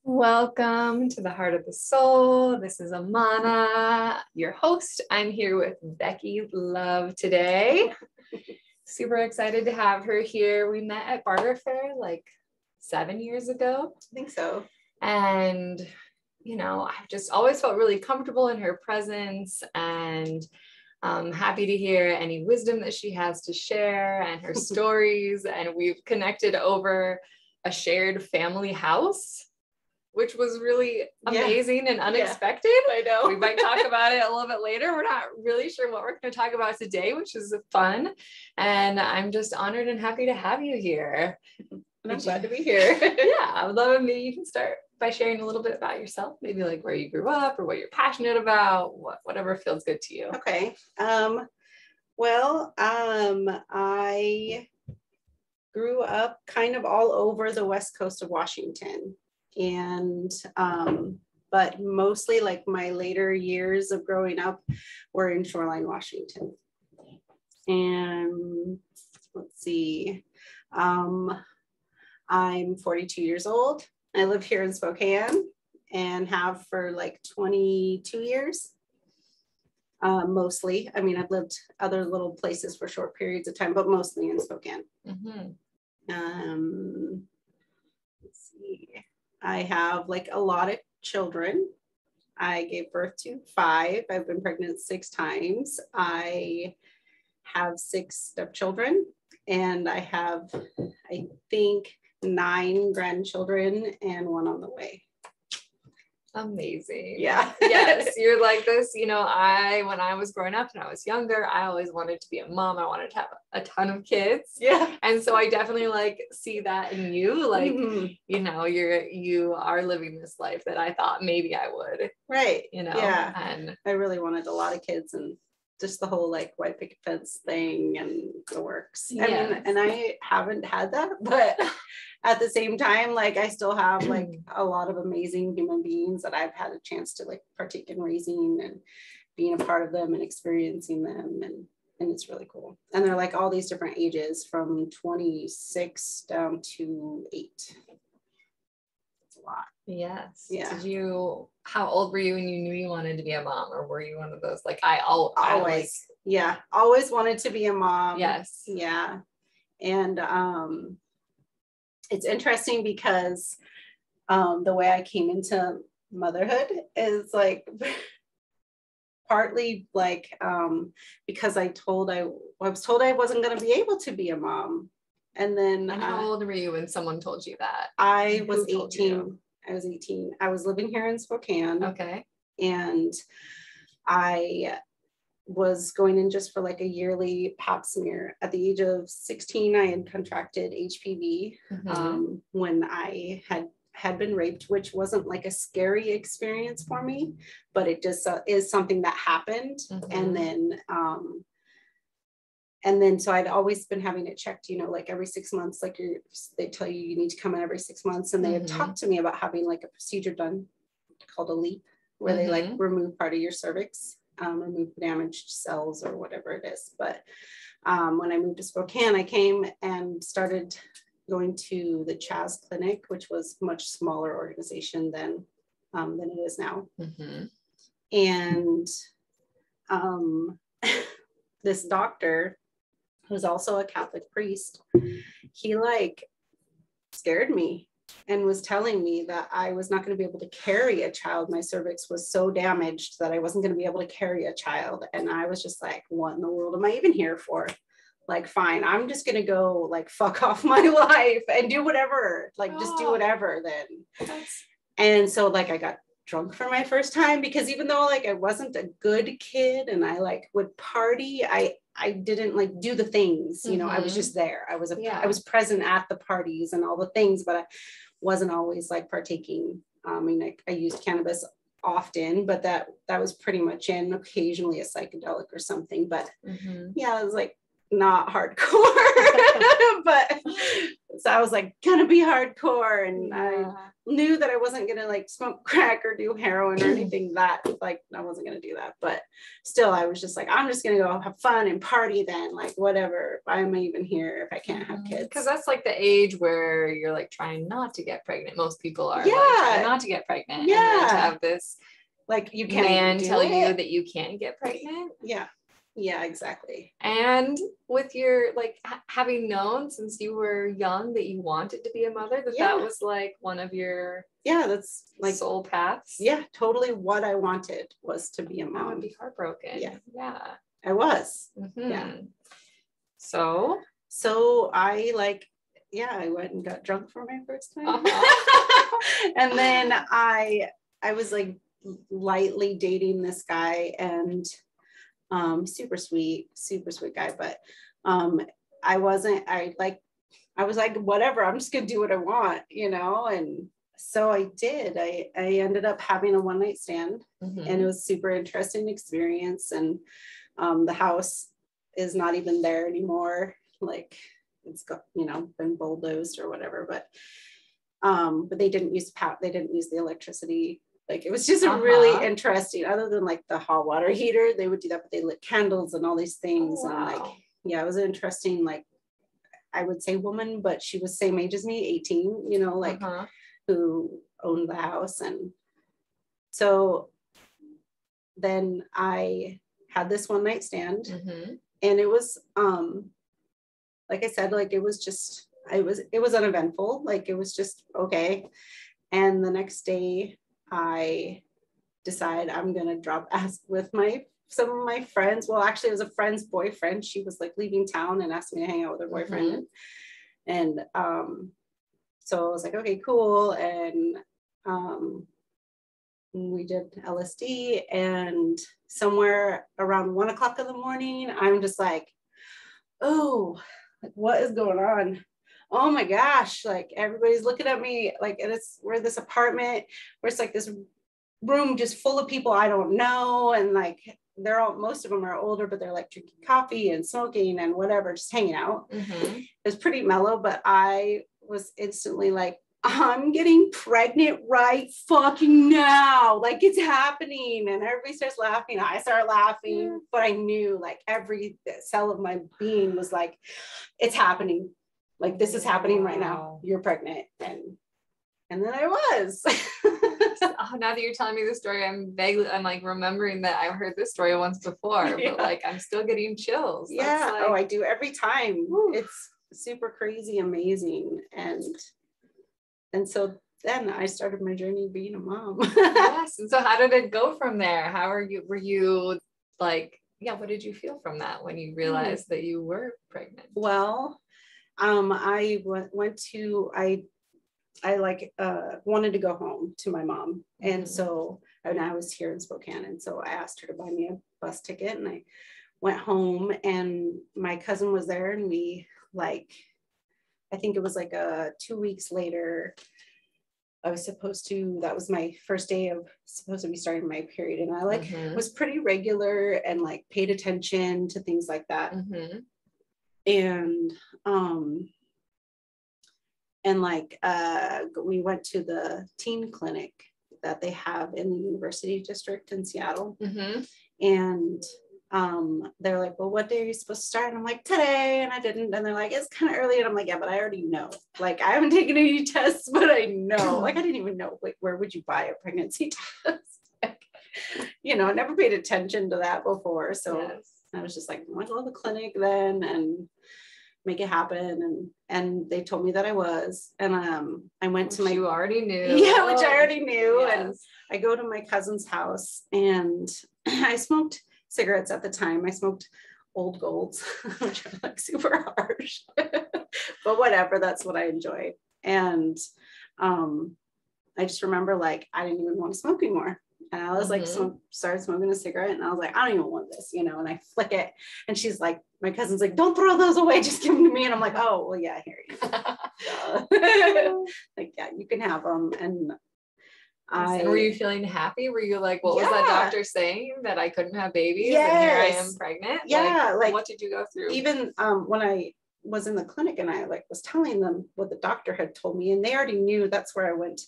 Welcome to the Heart of the Soul. This is Amana, your host. I'm here with Becky Love today. Super excited to have her here. We met at Barter Fair like 7 years ago. I think so. And, I've just always felt really comfortable in her presence, and I'm happy to hear any wisdom that she has to share and her stories. And we've connected over a shared family house, which was really amazing and unexpected. I know. We might talk about it a little bit later. We're not really sure what we're going to talk about today, which is fun. And I'm just honored and happy to have you here. And I'm glad to be here. Yeah, I would love it. Maybe you can start by sharing a little bit about yourself, maybe like where you grew up or what you're passionate about, whatever feels good to you. Okay. I grew up kind of all over the west coast of Washington. And but mostly like my later years of growing up were in Shoreline, Washington. And let's see, I'm 42 years old. I live here in Spokane and have for like 22 years. Mostly, I mean, I've lived other little places for short periods of time, but mostly in Spokane. Mm-hmm. Let's see. I have like a lot of children. I gave birth to 5. I've been pregnant 6 times. I have 6 stepchildren, and I have, I think, 9 grandchildren and 1 on the way. Amazing. Yeah. Yes, you're like this. When I was growing up and I was younger, I always wanted to be a mom. I wanted to have a ton of kids. Yeah. And so I definitely see that in you. Like, mm-hmm. You are living this life that I thought maybe I would. Right. Yeah. And I really wanted a lot of kids, and just the whole like white picket fence thing and the works. Yes. I mean, and I haven't had that, but at the same time, like I still have like a lot of amazing human beings that I've had a chance to like partake in raising and being a part of them and experiencing them. And it's really cool. And they're like all these different ages from 26 down to 8. It's a lot. Yes. Yeah. How old were you when you knew you wanted to be a mom, or were you one of those like always wanted to be a mom? Yes. Yeah. And it's interesting because the way I came into motherhood is like partly like because I was told I wasn't going to be able to be a mom. And then how old were you when someone told you that? I was 18. I was 18. I was living here in Spokane. Okay. And I was going in just for like a yearly pap smear. At the age of 16, I had contracted HPV when I had been raped, which wasn't like a scary experience for me, but it just is something that happened. And then so I'd always been having it checked, like every 6 months, like they tell you need to come in every 6 months. And they had talked to me about having like a procedure done called a LEAP, where they like remove part of your cervix, remove damaged cells or whatever it is. But when I moved to Spokane, I came and started going to the Chaz Clinic, which was a much smaller organization than it is now. And this doctor, who's also a Catholic priest, he like scared me and was telling me that I was not going to be able to carry a child. My cervix was so damaged that I wasn't going to be able to carry a child. And I was just like, what in the world am I even here for? Like, fine, I'm just going to go like fuck off my life and do whatever, like just do whatever then. And so like I got drunk for my first time, because even though like I wasn't a good kid and I like would party, I didn't like do the things, I was just there. I was present at the parties and all the things, but I wasn't always like partaking. I mean, I used cannabis often, but that was pretty much in occasionally a psychedelic or something. But yeah, it was like not hardcore, but So I was like, gonna be hardcore. And Yeah. I knew that I wasn't gonna like smoke crack or do heroin or anything that like I wasn't gonna do that. But still, I was just like, I'm just gonna go have fun and party then, like whatever. Why am I even here if I can't have kids? Because that's like the age where you're like trying not to get pregnant. Most people are Yeah. like trying not to get pregnant. Yeah. And then to have this like you can't man do tell it. you that you can't get pregnant. Yeah, exactly. And with your like having known since you were young that you wanted to be a mother, that was like one of your that's like soul paths. Yeah, totally what I wanted was to be a mom. I would be heartbroken. Yeah. I was. Yeah. So I like, I went and got drunk for my first time. And then I was like lightly dating this guy, and super sweet guy, but I was like, whatever, I'm just gonna do what I want, and so I did. I ended up having a one-night stand, and it was super interesting experience. And the house is not even there anymore. Like it's got, been bulldozed or whatever, but they didn't use the electricity. Like it was just a really interesting, other than like the hot water heater, they would do that, but they lit candles and all these things. Oh, wow. And like, it was an interesting, like, I would say woman, but she was same age as me, 18, who owned the house. And so then I had this one night stand, and it was, like I said, like, it was uneventful. Like it was just okay. And the next day I decide I'm going to drop acid with some of my friends. Well, actually it was a friend's boyfriend. She was like leaving town and asked me to hang out with her boyfriend. And so I was like, okay, cool. And we did LSD, and somewhere around 1:00 in the morning, I'm just like, oh, like, what is going on? Oh my gosh, like everybody's looking at me, like, and we're this apartment where it's like this room just full of people I don't know, and like most of them are older, but they're like drinking coffee and smoking and whatever, just hanging out. It was pretty mellow, but I was instantly like, I'm getting pregnant right fucking now, like it's happening. And everybody starts laughing. I start laughing, but I knew like every cell of my being was like, it's happening. Like this is happening right now. You're pregnant. And then I was. Now that you're telling me the story, I'm like remembering that I've heard this story once before, but like I'm still getting chills. Yeah. Like, I do every time. It's super crazy, amazing. And so then I started my journey being a mom. Yes. And so how did it go from there? Were you like, what did you feel from that when you realized that you were pregnant? Well, I wanted to go home to my mom. And so, and I was here in Spokane. And so I asked her to buy me a bus ticket, and I went home, and my cousin was there, and we I think it was like 2 weeks later, that was my first day of supposed to be starting my period. And I was pretty regular and like paid attention to things like that. And we went to the teen clinic that they have in the University District in Seattle. And they're like, well, what day are you supposed to start? And I'm like, today. And I didn't. And they're like, it's kind of early. And I'm like, yeah, but I already know. Like, I haven't taken any tests, but I know. Like, I didn't even know, like, where would you buy a pregnancy test? Like, I never paid attention to that before. So I was just like, I'll go to the clinic then and make it happen. And they told me that I was. And I went to you already knew. Yeah, which I already knew. And I go to my cousin's house, and I smoked cigarettes at the time. I smoked Old Golds, which are like super harsh, but whatever, that's what I enjoyed. And I just remember like I didn't even want to smoke anymore. And I was like, started smoking a cigarette, and I was like, I don't even want this, and I flick it. And she's like, my cousin's like, don't throw those away, just give them to me. And I'm like, oh, well, yeah, here you go. Like, yeah, you can have them. And were you feeling happy? Were you like, what was that doctor saying, that I couldn't have babies? And here I am pregnant? Yeah. Like what did you go through? Even when I was in the clinic and I like was telling them what the doctor had told me, and they already knew that's where I went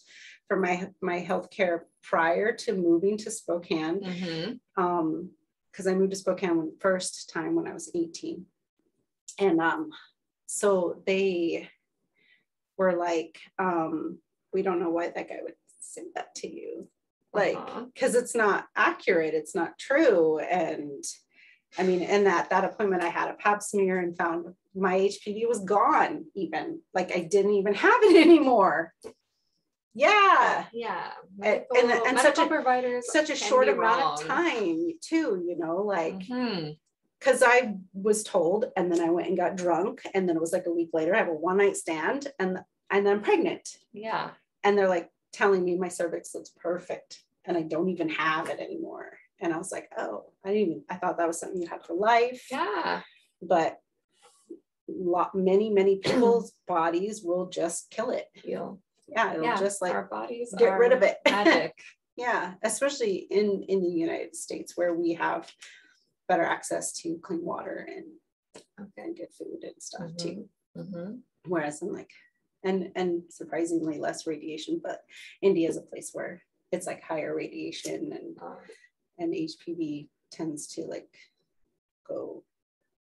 for my healthcare prior to moving to Spokane. Because I moved to Spokane first time when I was 18. And so they were like, we don't know why that guy would say that to you. Like, because it's not accurate, it's not true. And I mean, in that appointment, I had a pap smear and found my HPV was gone even. Like I didn't even have it anymore. Yeah. Yeah. And such a short amount of time too, you know, like, because I was told, and then I went and got drunk, and then it was like a week later, I have a one night stand, and then I'm pregnant. Yeah. And they're like telling me my cervix looks perfect, and I don't even have it anymore. And I was like, oh, I thought that was something you had for life. Yeah. But many people's bodies will just kill it. Heal. Yeah, it'll just like our bodies get rid of it. Magic. Yeah, especially in the United States, where we have better access to clean water and good food and stuff too. Whereas in like, and surprisingly less radiation, but India is a place where it's like higher radiation, and HPV tends to like go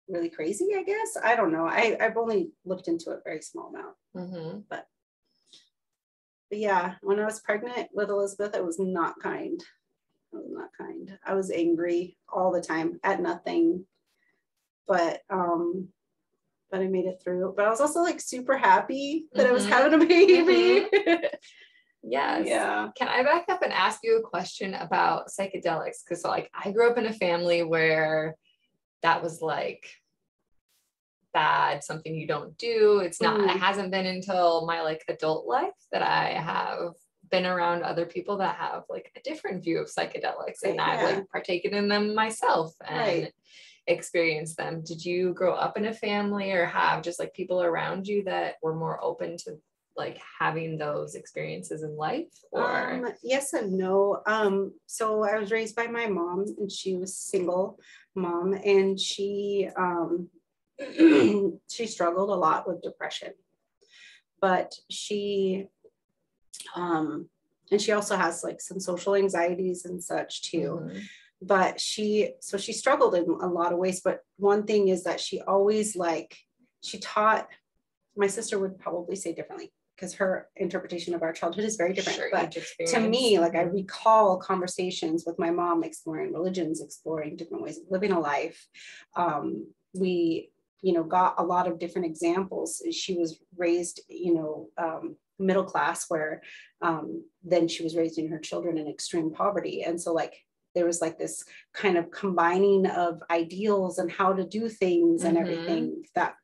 really crazy, I guess. I don't know. I've only looked into a very small amount, but yeah, when I was pregnant with Elizabeth, I was not kind. I was angry all the time at nothing, but I made it through. But I was also like super happy that I was having a baby. Yes. Yeah. Can I back up and ask you a question about psychedelics? Because like I grew up in a family where that was like bad, something you don't do. It's not, it hasn't been until my like adult life that I have been around other people that have like a different view of psychedelics, and I've like partaken in them myself and experienced them. Did you grow up in a family or have just like people around you that were more open to like having those experiences in life? Or yes and no. So I was raised by my mom, and she was single mom, and she she struggled a lot with depression, but she and she also has like some social anxieties and such too. But she struggled in a lot of ways. But one thing is that she always she taught, my sister would probably say differently because her interpretation of our childhood is very different. But to me, like I recall conversations with my mom exploring religions, exploring different ways of living a life. We, got a lot of different examples. She was raised, middle class, where then she was raising her children in extreme poverty. And so like, there was like this kind of combining of ideals and how to do things and everything that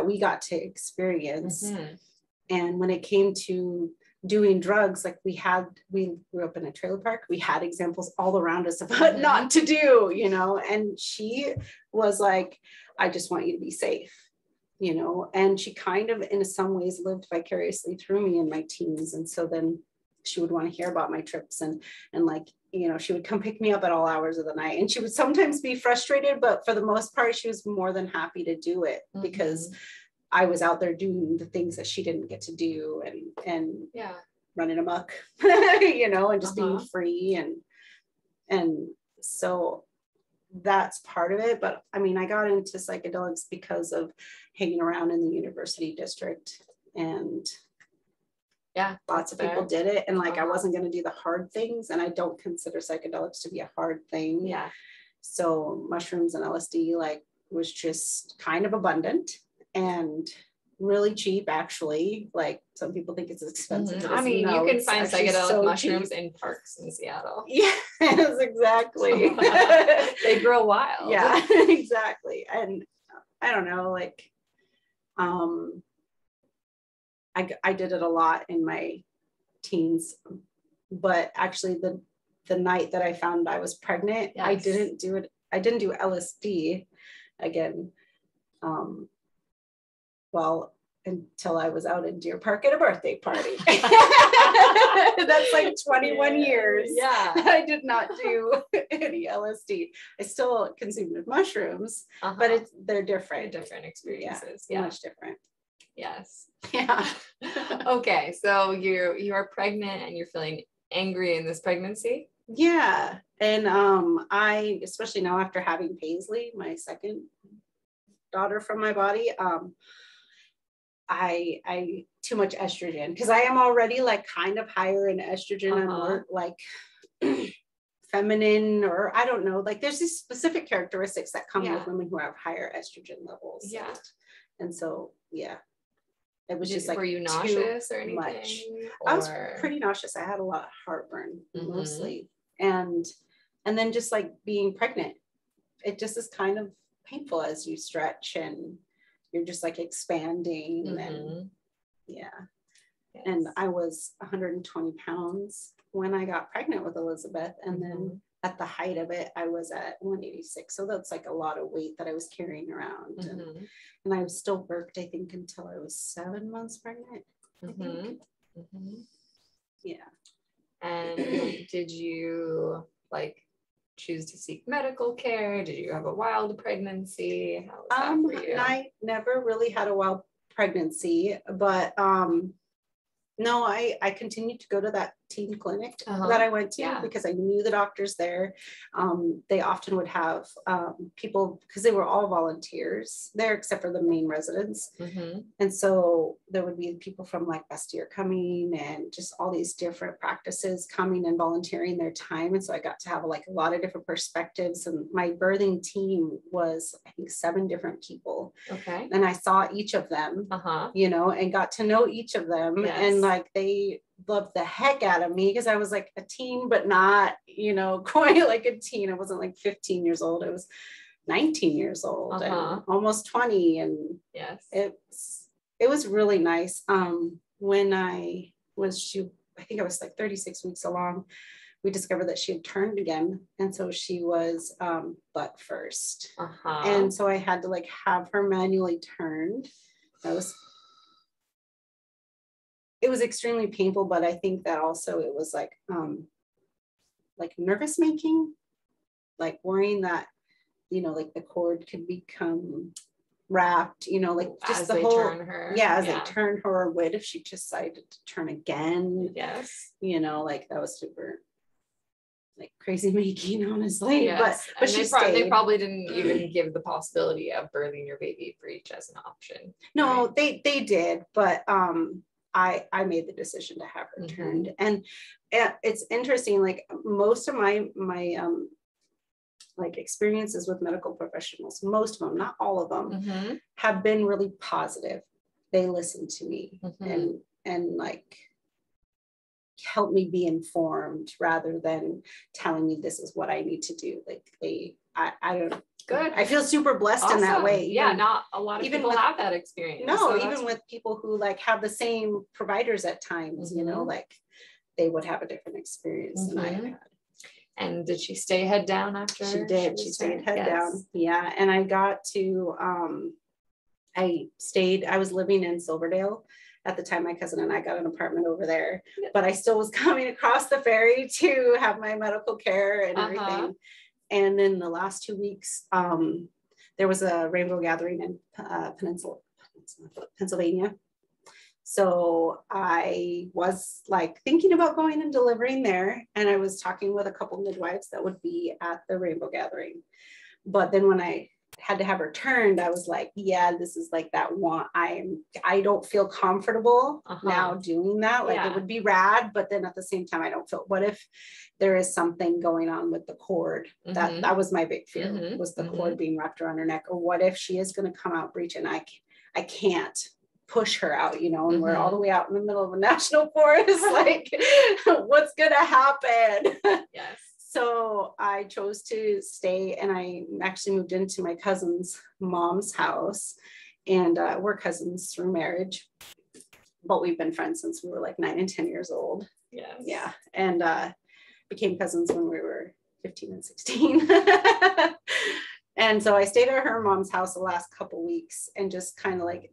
we got to experience. And when it came to doing drugs, like we grew up in a trailer park, we had examples all around us of what not to do, and she was like, I just want you to be safe, and she kind of in some ways lived vicariously through me in my teens. And so then she would want to hear about my trips and like, she would come pick me up at all hours of the night, and she would sometimes be frustrated, but for the most part, she was more than happy to do it because I was out there doing the things that she didn't get to do, and running amok, and just being free. And so that's part of it. But I mean, I got into psychedelics because of hanging around in the university district, and lots of people did it. And like, I wasn't going to do the hard things, and I don't consider psychedelics to be a hard thing. Yeah. So mushrooms and LSD was just kind of abundant and really cheap, actually. Like some people think it's expensive. I mean, you can find psychedelic mushrooms in parks in Seattle. Yes, exactly. They grow wild. Yeah, exactly. And I don't know, like, I did it a lot in my teens, but actually the night that I found I was pregnant, I didn't do it. I didn't do LSD again. Well, until I was out in Deer Park at a birthday party. That's like 21 years. Yeah. I did not do any LSD. I still consumed mushrooms, but they're different. Different experiences. Yeah. Much different. Yes. Yeah. Okay. So you are pregnant and you're feeling angry in this pregnancy. Yeah. And I, especially now after having Paisley, my second daughter from my body, I too much estrogen, because I am already like kind of higher in estrogen and more like feminine, or I don't know, like there's these specific characteristics that come with women who have higher estrogen levels. Yeah. And so, yeah, it was just like, were you nauseous or anything? Much. I was pretty nauseous. I had a lot of heartburn mostly. And then just like being pregnant, it just is kind of painful as you stretch and you're just like expanding. And and I was 120 pounds when I got pregnant with Elizabeth. And then at the height of it, I was at 186. So that's like a lot of weight that I was carrying around. And I was still birthed, I think, until I was 7 months pregnant. Yeah. And did you like choose to seek medical care? Did you have a wild pregnancy? How was that for you? I never really had a wild pregnancy, but no, I continued to go to that teen clinic that I went to because I knew the doctors there. They often would have people, because they were all volunteers there except for the main residents. And so there would be people from like Bastyr coming, and just all these different practices coming and volunteering their time. And so I got to have like a lot of different perspectives. And my birthing team was, I think, 7 different people. Okay. And I saw each of them, you know, and got to know each of them. And like they loved the heck out of me because I was like a teen, but not, you know, quite like a teen. I wasn't like 15 years old. I was 19 years old and almost 20. And it was really nice. When I think I was like 36 weeks along, we discovered that she had turned again. And so she was butt first. And so I had to like have her manually turned. It was extremely painful, but I think that also it was like nervous making, like worrying that, you know, like the cord could become wrapped, you know, like just as the they whole, turn her. they turn her, or what if she decided to turn again? You know, like that was super like crazy making, honestly. But they probably didn't even give the possibility of birthing your baby for each as an option. No, right? they did, but I made the decision to have her turned. And it's interesting, like most of my like experiences with medical professionals, most of them, not all of them, have been really positive. They listen to me and like help me be informed rather than telling me this is what I need to do. Like I don't. Good. I feel super blessed in that way. Even, not a lot of people have that experience. No, so even with people who like have the same providers at times, you know, like they would have a different experience than I had. And did she stay head down after? She did. She stayed head down. Yeah. And I got to, I was living in Silverdale at the time. My cousin and I got an apartment over there, but I still was coming across the ferry to have my medical care and everything. And then the last 2 weeks, there was a rainbow gathering in Pennsylvania. So I was like thinking about going and delivering there. And I was talking with a couple midwives that would be at the rainbow gathering. But then when I had to have her turned, I was like, yeah, this is like that one. I don't feel comfortable now doing that. Like it would be rad, but then at the same time, I don't feel, what if there is something going on with the cord? That was my big fear, was the cord being wrapped around her neck. Or what if she is going to come out breech and I can't push her out, you know, and we're all the way out in the middle of a national forest. Like what's going to happen? Yes. So I chose to stay, and I actually moved into my cousin's mom's house, and we're cousins through marriage, but we've been friends since we were like 9 and 10 years old. Yes. Yeah. And became cousins when we were 15 and 16. And so I stayed at her mom's house the last couple weeks and just kind of like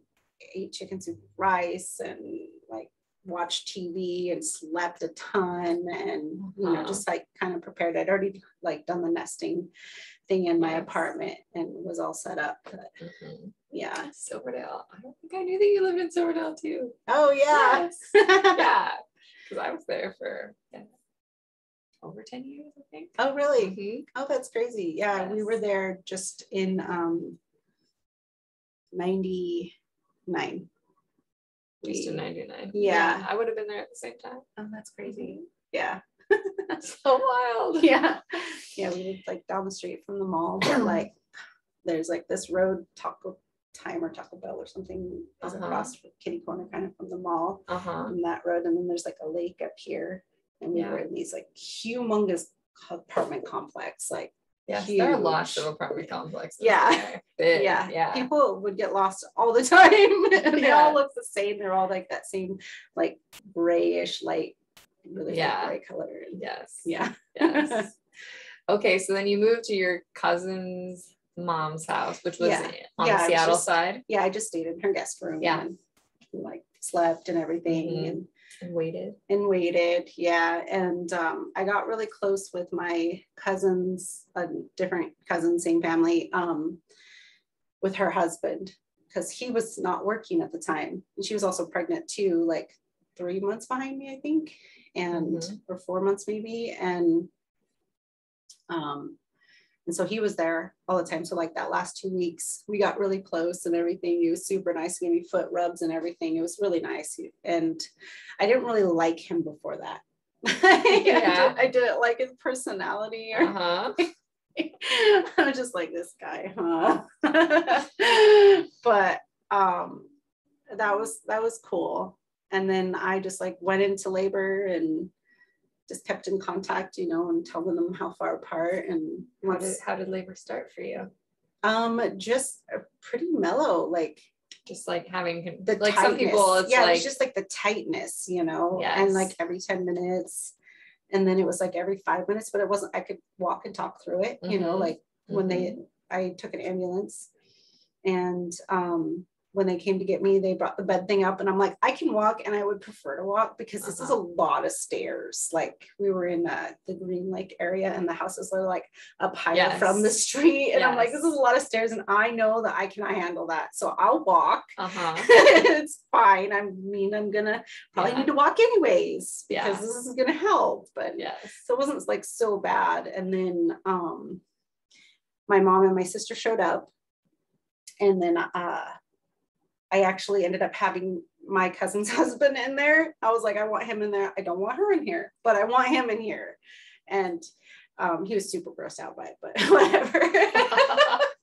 ate chicken soup with rice and like watched TV and slept a ton, and you know, just like kind of prepared. I'd already like done the nesting thing in my apartment and was all set up. But, yeah. Silverdale. I don't think I knew that you lived in Silverdale too. Oh yeah. Yes. Yeah. Because I was there for over 10 years, I think. Oh really? Oh, that's crazy. Yeah, Yes. we were there just in 99. Just in 99. Yeah. I would have been there at the same time. Oh, that's crazy. Yeah. That's so wild. Yeah. Yeah, we lived like down the street from the mall, but like there's like this road, Taco Time or Taco Bell or something is across kitty corner kind of from the mall on that road, and then there's like a lake up here, and we were in these like humongous apartment complex, like there are lots of apartment complexes. Yeah. People would get lost all the time, and they all look the same. They're all like that same like grayish light, really gray color. Yes. Okay, so then you moved to your cousin's mom's house, which was on the Seattle side. Yeah, I just stayed in her guest room and like slept and everything and waited. Yeah. And I got really close with my cousins, a different cousin, same family, with her husband, because he was not working at the time. And she was also pregnant too, like 3 months behind me, I think, and or 4 months maybe. And so he was there all the time. So like that last 2 weeks, we got really close and everything. He was super nice. He gave me foot rubs and everything. It was really nice. And I didn't really like him before that. I didn't like his personality. Or I was just like, this guy, but that was cool. And then I just like went into labor and just kept in contact, you know, and telling them how far apart. And how did labor start for you? Just pretty mellow, like just like having the like tightness. Some people it's like, like, it was just like the tightness, you know, and like every 10 minutes, and then it was like every 5 minutes, but it wasn't, I could walk and talk through it, you know, like when I took an ambulance, and when they came to get me, they brought the bed thing up, and I'm like, I can walk, and I would prefer to walk because this is a lot of stairs. Like we were in the Green Lake area, and the houses are like up higher from the street, and I'm like, this is a lot of stairs, and I know that I cannot handle that, so I'll walk. It's fine. I mean, I'm gonna probably need to walk anyways because this is gonna help. But so it wasn't like so bad. And then my mom and my sister showed up, and then I actually ended up having my cousin's husband in there. I was like, I want him in there. I don't want her in here, but I want him in here. And he was super grossed out by it, but whatever.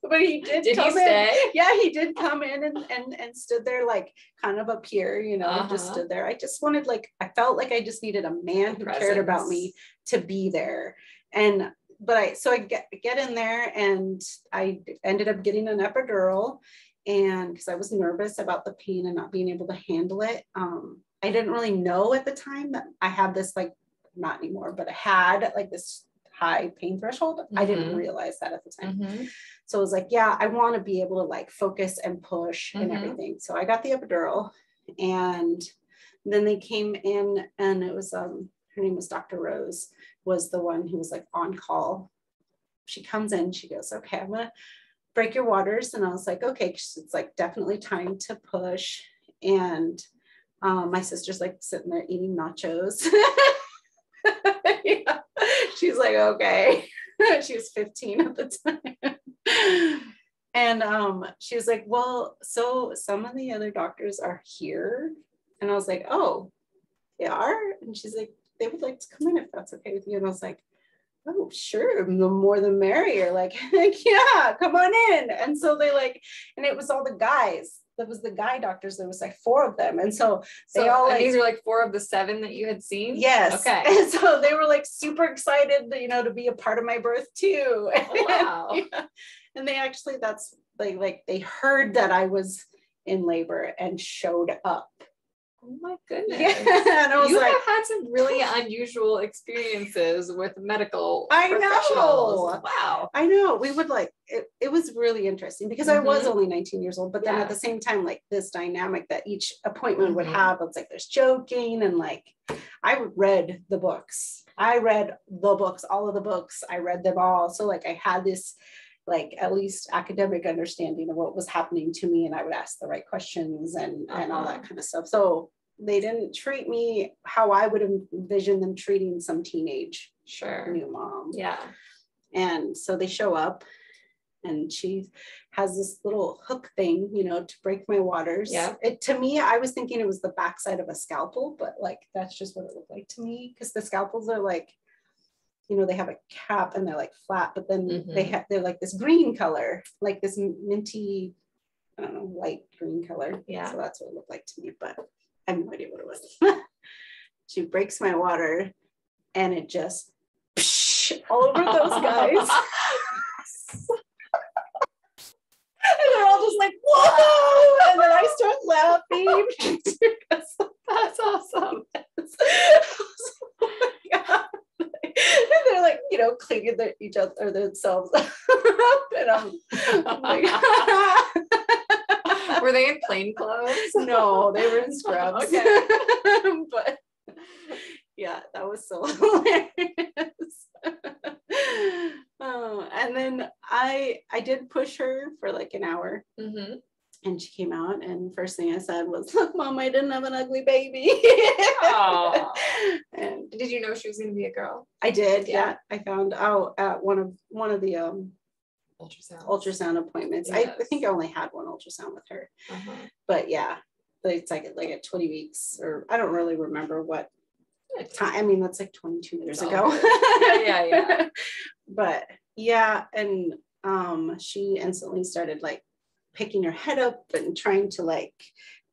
But he did come in. Yeah, he did come in and stood there like kind of up here, you know, just stood there. I just wanted, like, I felt like I just needed a man who cared about me to be there. And so I get in there, and I ended up getting an epidural. And because I was nervous about the pain and not being able to handle it, I didn't really know at the time that I had this, like, not anymore, but I had like this high pain threshold. I didn't realize that at the time. So I was like, yeah, I want to be able to like focus and push and everything. So I got the epidural, and then they came in, and it was, her name was Dr. Rose, was the one who was like on call. She comes in, she goes, okay, I'm gonna break your waters. And I was like, okay, it's like definitely time to push. And my sister's like sitting there eating nachos. She's like, okay. She was 15 at the time. And she was like, well, so some of the other doctors are here. And I was like, oh, they are? And she's like, they would like to come in if that's okay with you. And I was like, oh, sure, the more the merrier. Like, yeah, come on in. And so they like, and it was all the guys. That was the guy doctors. There was like 4 of them. And so they all like, these are like 4 of the 7 that you had seen? Yes. Okay. And so they were like super excited, you know, to be a part of my birth too. Oh, wow. And they actually, that's like they heard that I was in labor and showed up Oh my goodness. Yeah. And I was you like, have had some really unusual experiences with medical I professionals. know. Wow. I know. We would like it was really interesting because I was Mhm. only 19 years old, but then Yeah. at the same time, like this dynamic that each appointment would Mhm. have, it's like there's joking and like I read the books. I read the books, all of the books. I read them all. So like I had this like at least academic understanding of what was happening to me, and I would ask the right questions and all that kind of stuff. So they didn't treat me how I would envision them treating some teenage new mom. Yeah. And so they show up and she has this little hook thing, you know, to break my waters. Yeah. It, to me, I was thinking it was the backside of a scalpel, but like, that's just what it looked like to me. Cause the scalpels are like, you know, they have a cap and they're like flat, but then they're like this green color, like this minty, I don't know, light green color. Yeah. So that's what it looked like to me, but I have no idea what it was. She breaks my water and it just all over those guys. And they're all just like, whoa! And then I start laughing. That's awesome. Oh my God. And they're like, you know, cleaning each other or themselves up. And I'm like, were they in plain clothes? No, they were in scrubs. Okay. But yeah, that was so hilarious. And then I did push her for like an hour. Mm-hmm. And she came out, and first thing I said was, "Look, Mom, I didn't have an ugly baby." And did you know she was going to be a girl? I did. Yeah. I found out at one of the ultrasound appointments. Yes. I think I only had one ultrasound with her. But yeah, it's like at 20 weeks, or I don't really remember what time. I mean, that's like 22 years ago. Yeah. But yeah, and she instantly started like picking her head up and trying to like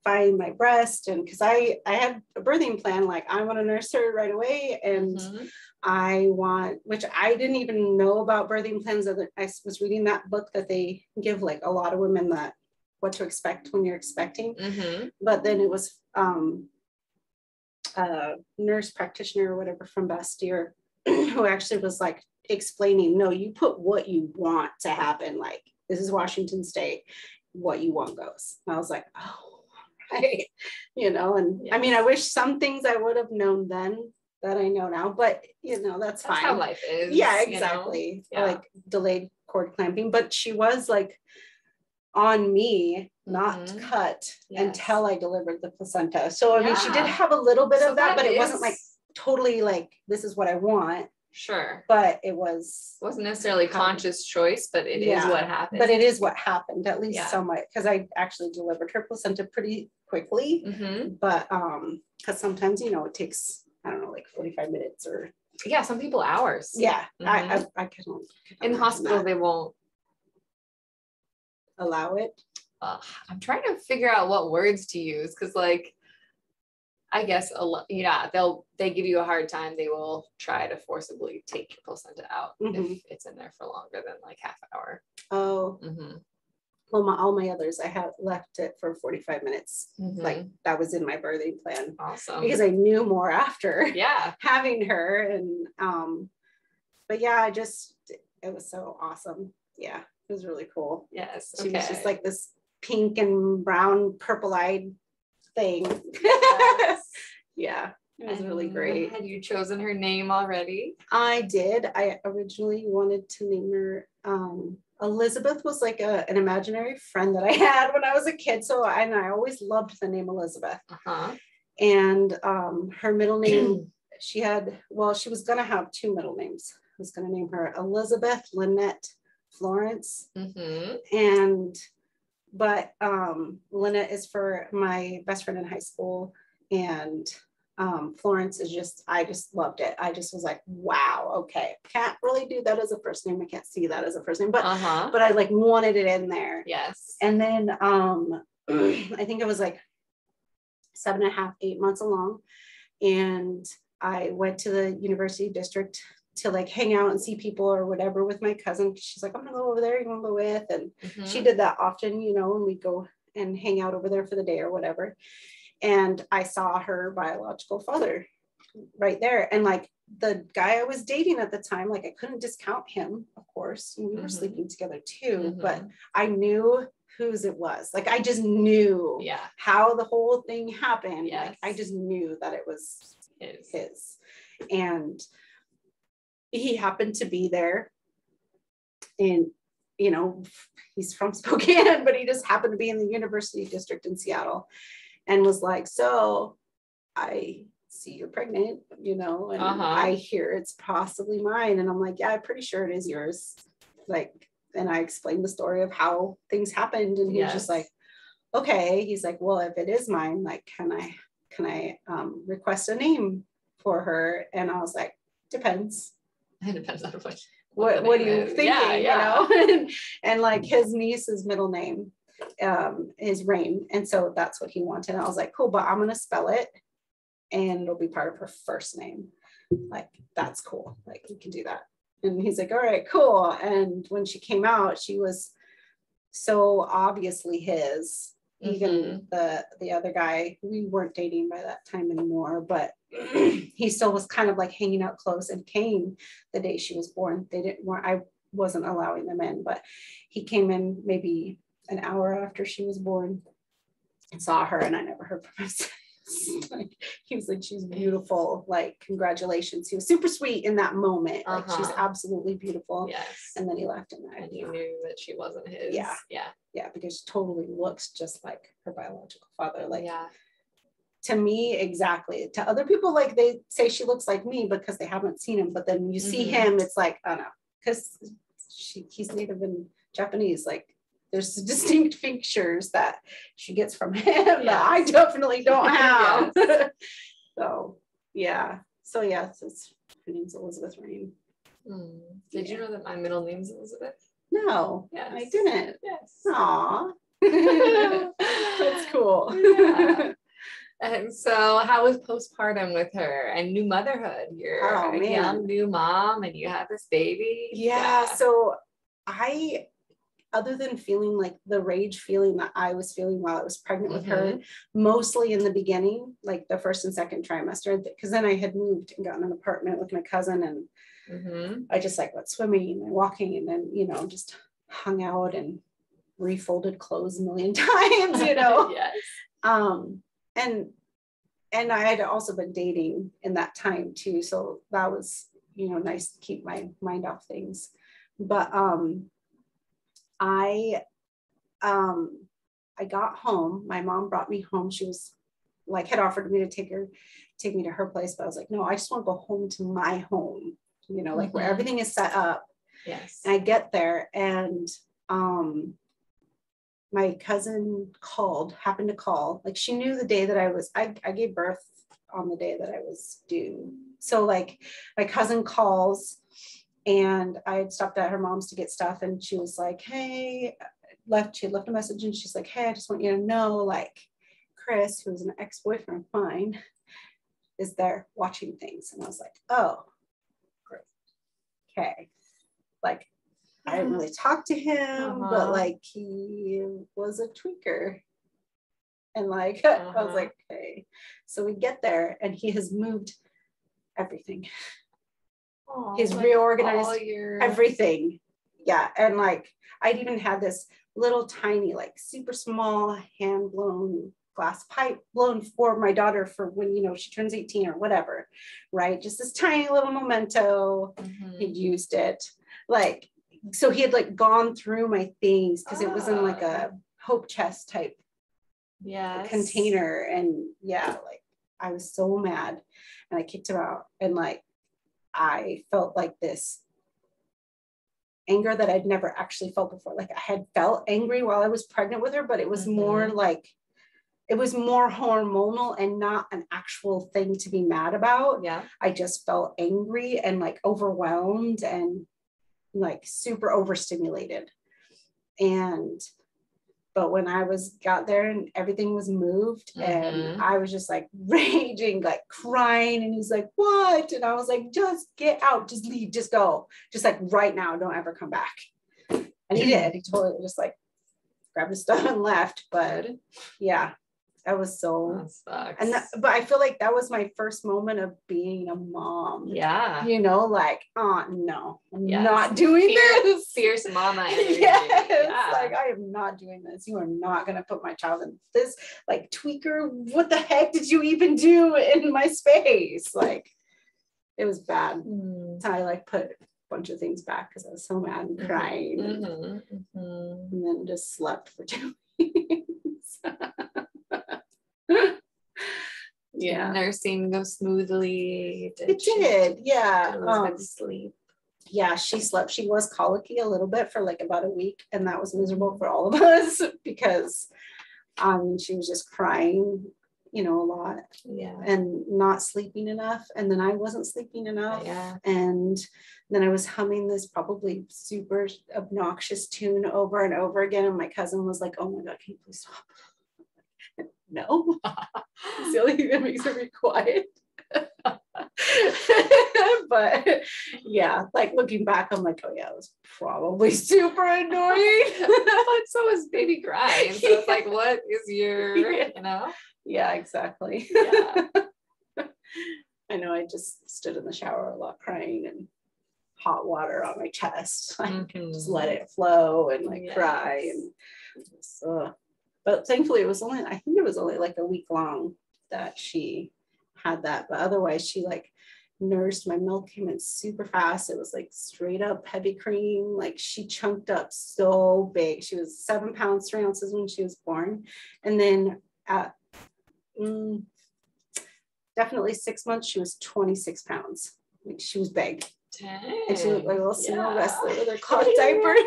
find my breast, and because I had a birthing plan, like I want to nurse her right away, and I want, which I didn't even know about birthing plans. I was reading that book that they give like a lot of women that what to expect when you're expecting, but then it was a nurse practitioner or whatever from Bastyr who actually was like explaining, no, you put what you want to happen, like this is Washington State, what you want goes. And I was like, oh, right, you know, and I mean, I wish some things I would have known then that I know now, but you know, that's fine. How life is. Yeah, exactly. You know? Like delayed cord clamping, but she was like on me not to cut until I delivered the placenta. So I mean, she did have a little bit of that, but it wasn't like totally like, this is what I want. Sure. But it wasn't necessarily conscious choice, but it is what happened. But it is what happened, at least somewhat, because I actually delivered her placenta pretty quickly. But because sometimes, you know, it takes, I don't know, like 45 minutes or some people hours. Yeah. I can't. In the hospital, they won't allow it. I'm trying to figure out what words to use, because like I guess they give you a hard time. They will try to forcibly take your placenta out if it's in there for longer than like half an hour. Oh. Well, all my others, I have left it for 45 minutes. Like that was in my birthing plan. Awesome. Because I knew more after having her. And but yeah, it was so awesome. Yeah, it was really cool. Yes. She was just like this pink and brown, purple-eyed thing. Yeah, it was really great. Had you chosen her name already? I did. I originally wanted to name her Elizabeth. Was like an imaginary friend that I had when I was a kid, so I always loved the name Elizabeth. And her middle name, she was gonna have two middle names. I was gonna name her Elizabeth Lynette Florence, but Lynette is for my best friend in high school, and Florence is I just loved it. I just was like, wow, okay, can't really do that as a first name. I can't see that as a first name, but I like wanted it in there. Yes. And then I think it was like 7.5, 8 months along, and I went to the university district to like hang out and see people or whatever with my cousin. She's like, I'm gonna go over there, you wanna go with? And she did that often, you know, and we'd go and hang out over there for the day or whatever. And I saw her biological father right there. And like the guy I was dating at the time, like I couldn't discount him, of course. And we were sleeping together too, but I knew whose it was. Like I just knew how the whole thing happened. Yes. Like I just knew that it was his. And he happened to be there. And you know, he's from Spokane, but he just happened to be in the University District in Seattle, and was like, so I see you're pregnant, you know, and I hear it's possibly mine. And I'm like, yeah, I'm pretty sure it is yours. Like, and I explained the story of how things happened. And he was just like, okay. He's like, well, if it is mine, like, can I request a name for her? And I was like, depends. It depends on what are you thinking, you know? and like his niece's middle name is Rain. And so that's what he wanted. And I was like, cool, but I'm going to spell it and it'll be part of her first name. Like, that's cool. Like, we can do that. And he's like, all right, cool. And when she came out, she was so obviously his. Even the other guy, we weren't dating by that time anymore, but he still was kind of like hanging out close and came the day she was born. I wasn't allowing them in, but he came in maybe an hour after she was born and saw her, and I never heard from him since. Like, he was like, she's beautiful, like, congratulations. He was super sweet in that moment. Like, she's absolutely beautiful. Yes. And then he left, and you knew that she wasn't his. Yeah, because she totally looks just like her biological father. Like, to me, exactly. To other people, like, they say she looks like me because they haven't seen him, but then you see him, it's like, I don't know, because he's Native and Japanese. Like, there's distinct features that she gets from him that I definitely don't have. So her name's Elizabeth Rain. Did you know that my middle name's Elizabeth? No, I didn't. Yes. Aw. That's cool. And so how was postpartum with her and new motherhood? You're a young new mom and you have this baby. So other than feeling like the rage feeling that I was feeling while I was pregnant with her, mostly in the beginning, like the first and second trimester, because then I had moved and gotten an apartment with my cousin, and I just like went swimming and walking, and then, you know, just hung out and refolded clothes a million times, you know. And I had also been dating in that time too, so that was, you know, nice to keep my mind off things. But I got home. My mom brought me home. She was like, had offered me to take me to her place, but I was like, no, I just want to go home to my home, you know, like where everything is set up. Yes. And I get there, and my cousin happened to call. Like, she knew the day that I gave birth on the day that I was due. So like my cousin calls, and I had stopped at her mom's to get stuff, and she was like, hey, she had left a message, and she's like, hey, I just want you to know, like, Chris, who's an ex-boyfriend of mine, is there watching things. And I was like, oh, great. Okay. Like, I didn't really talk to him, but like, he was a tweaker. And like, I was like, okay. So we get there, and he has moved everything. He's like reorganized everything. Yeah. And like, I'd even had this little tiny, like super small hand blown glass pipe blown for my daughter for when, you know, she turns 18 or whatever, right? Just this tiny little memento. He'd used it. Like, so he had like gone through my things, because it was in like a hope chest type container. And like, I was so mad, and I kicked him out. And like, I felt like this anger that I'd never actually felt before. Like, I had felt angry while I was pregnant with her, but it was more like, it was more hormonal and not an actual thing to be mad about. I just felt angry and like overwhelmed and like super overstimulated. But when I got there and everything was moved, and I was just like raging, like crying, and he's like, what? And I was like, just get out, just leave, just go, just like right now, don't ever come back. And he did. He totally just like grabbed his stuff and left. But yeah, I was so, That sucks. and that, but I feel like that was my first moment of being a mom. Yeah. You know, like, oh no, I'm Yes. not doing this. Fierce mama energy. Yes. Yeah. Like, I am not doing this. You are not going to put my child in this, like, tweaker. What the heck did you even do in my space? Like, it was bad. So I like put a bunch of things back because I was so mad and crying. And then just slept for 2 weeks. Yeah. Did nursing go smoothly? It did. Yeah. Elizabeth sleep? Yeah, she slept. She was colicky a little bit for like about a week, and that was miserable for all of us because she was just crying, you know, a lot. Yeah. And not sleeping enough. And then I wasn't sleeping enough. Yeah. And then I was humming this probably super obnoxious tune over and over again. And my cousin was like, oh my God, can you please stop? No. It's the only thing that makes her be quiet. But yeah, like looking back, I'm like, oh yeah, it was probably super annoying. But so is baby crying. So it's like, what is your, you know? Yeah, exactly. Yeah. I know, I just stood in the shower a lot crying and hot water on my chest, like just let it flow and like cry. And so, but thankfully it was only, I think it was only like a week long that she had that, but otherwise she like nursed. My milk came in super fast. It was like straight up heavy cream. Like she chunked up so big. She was 7 pounds 3 ounces when she was born, and then at definitely 6 months she was 26 pounds. Like she was big. Dang. And she looked like a little sumo wrestler with her cloth diapers.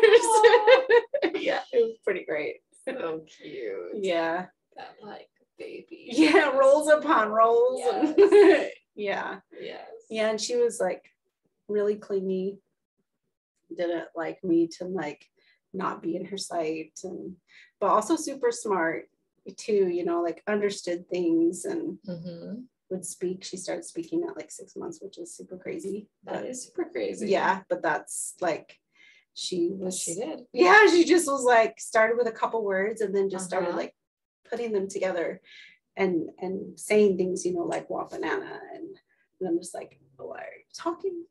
Yeah, it was pretty great. So cute. Yeah. That like baby. Yeah, rolls upon rolls. Yes. And yeah. Yes. Yeah, and she was like really clingy. Didn't like me to like not be in her sight, and but also super smart too, you know, like understood things and would speak. She started speaking at like 6 months, which is super crazy. That is super crazy. Yeah, but that's like she did. Yeah, she just was like started with a couple words and then just started like putting them together and saying things, you know, like "wa banana," and I'm just like, oh, why are you talking?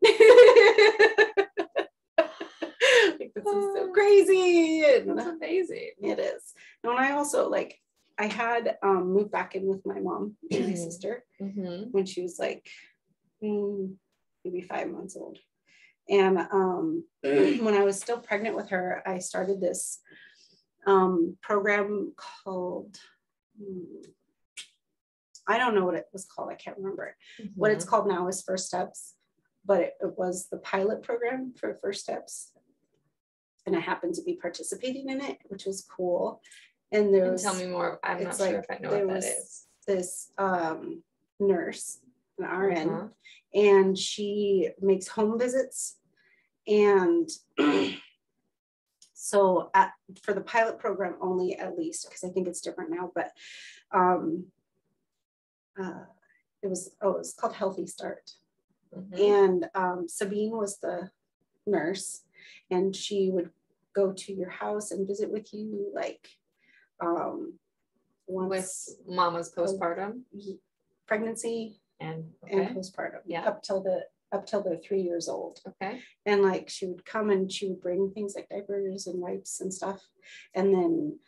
Like, this is so crazy. And that's amazing. It is. And when I also like, I had moved back in with my mom and my sister when she was like maybe 5 months old. And when I was still pregnant with her, I started this program called, I don't know what it was called. I can't remember. What it's called now is First Steps, but it was the pilot program for First Steps. And I happened to be participating in it, which was cool. And there was, tell me more. I'm not sure if I know what that is. This nurse, an RN, and she makes home visits. And so for the pilot program only, at least, because I think it's different now, but it was called Healthy Start. And Sabine was the nurse, and she would go to your house and visit with you, like once with mama's postpartum, pregnancy and postpartum, up till they're 3 years old. Okay. And like she would come and she would bring things like diapers and wipes and stuff. And then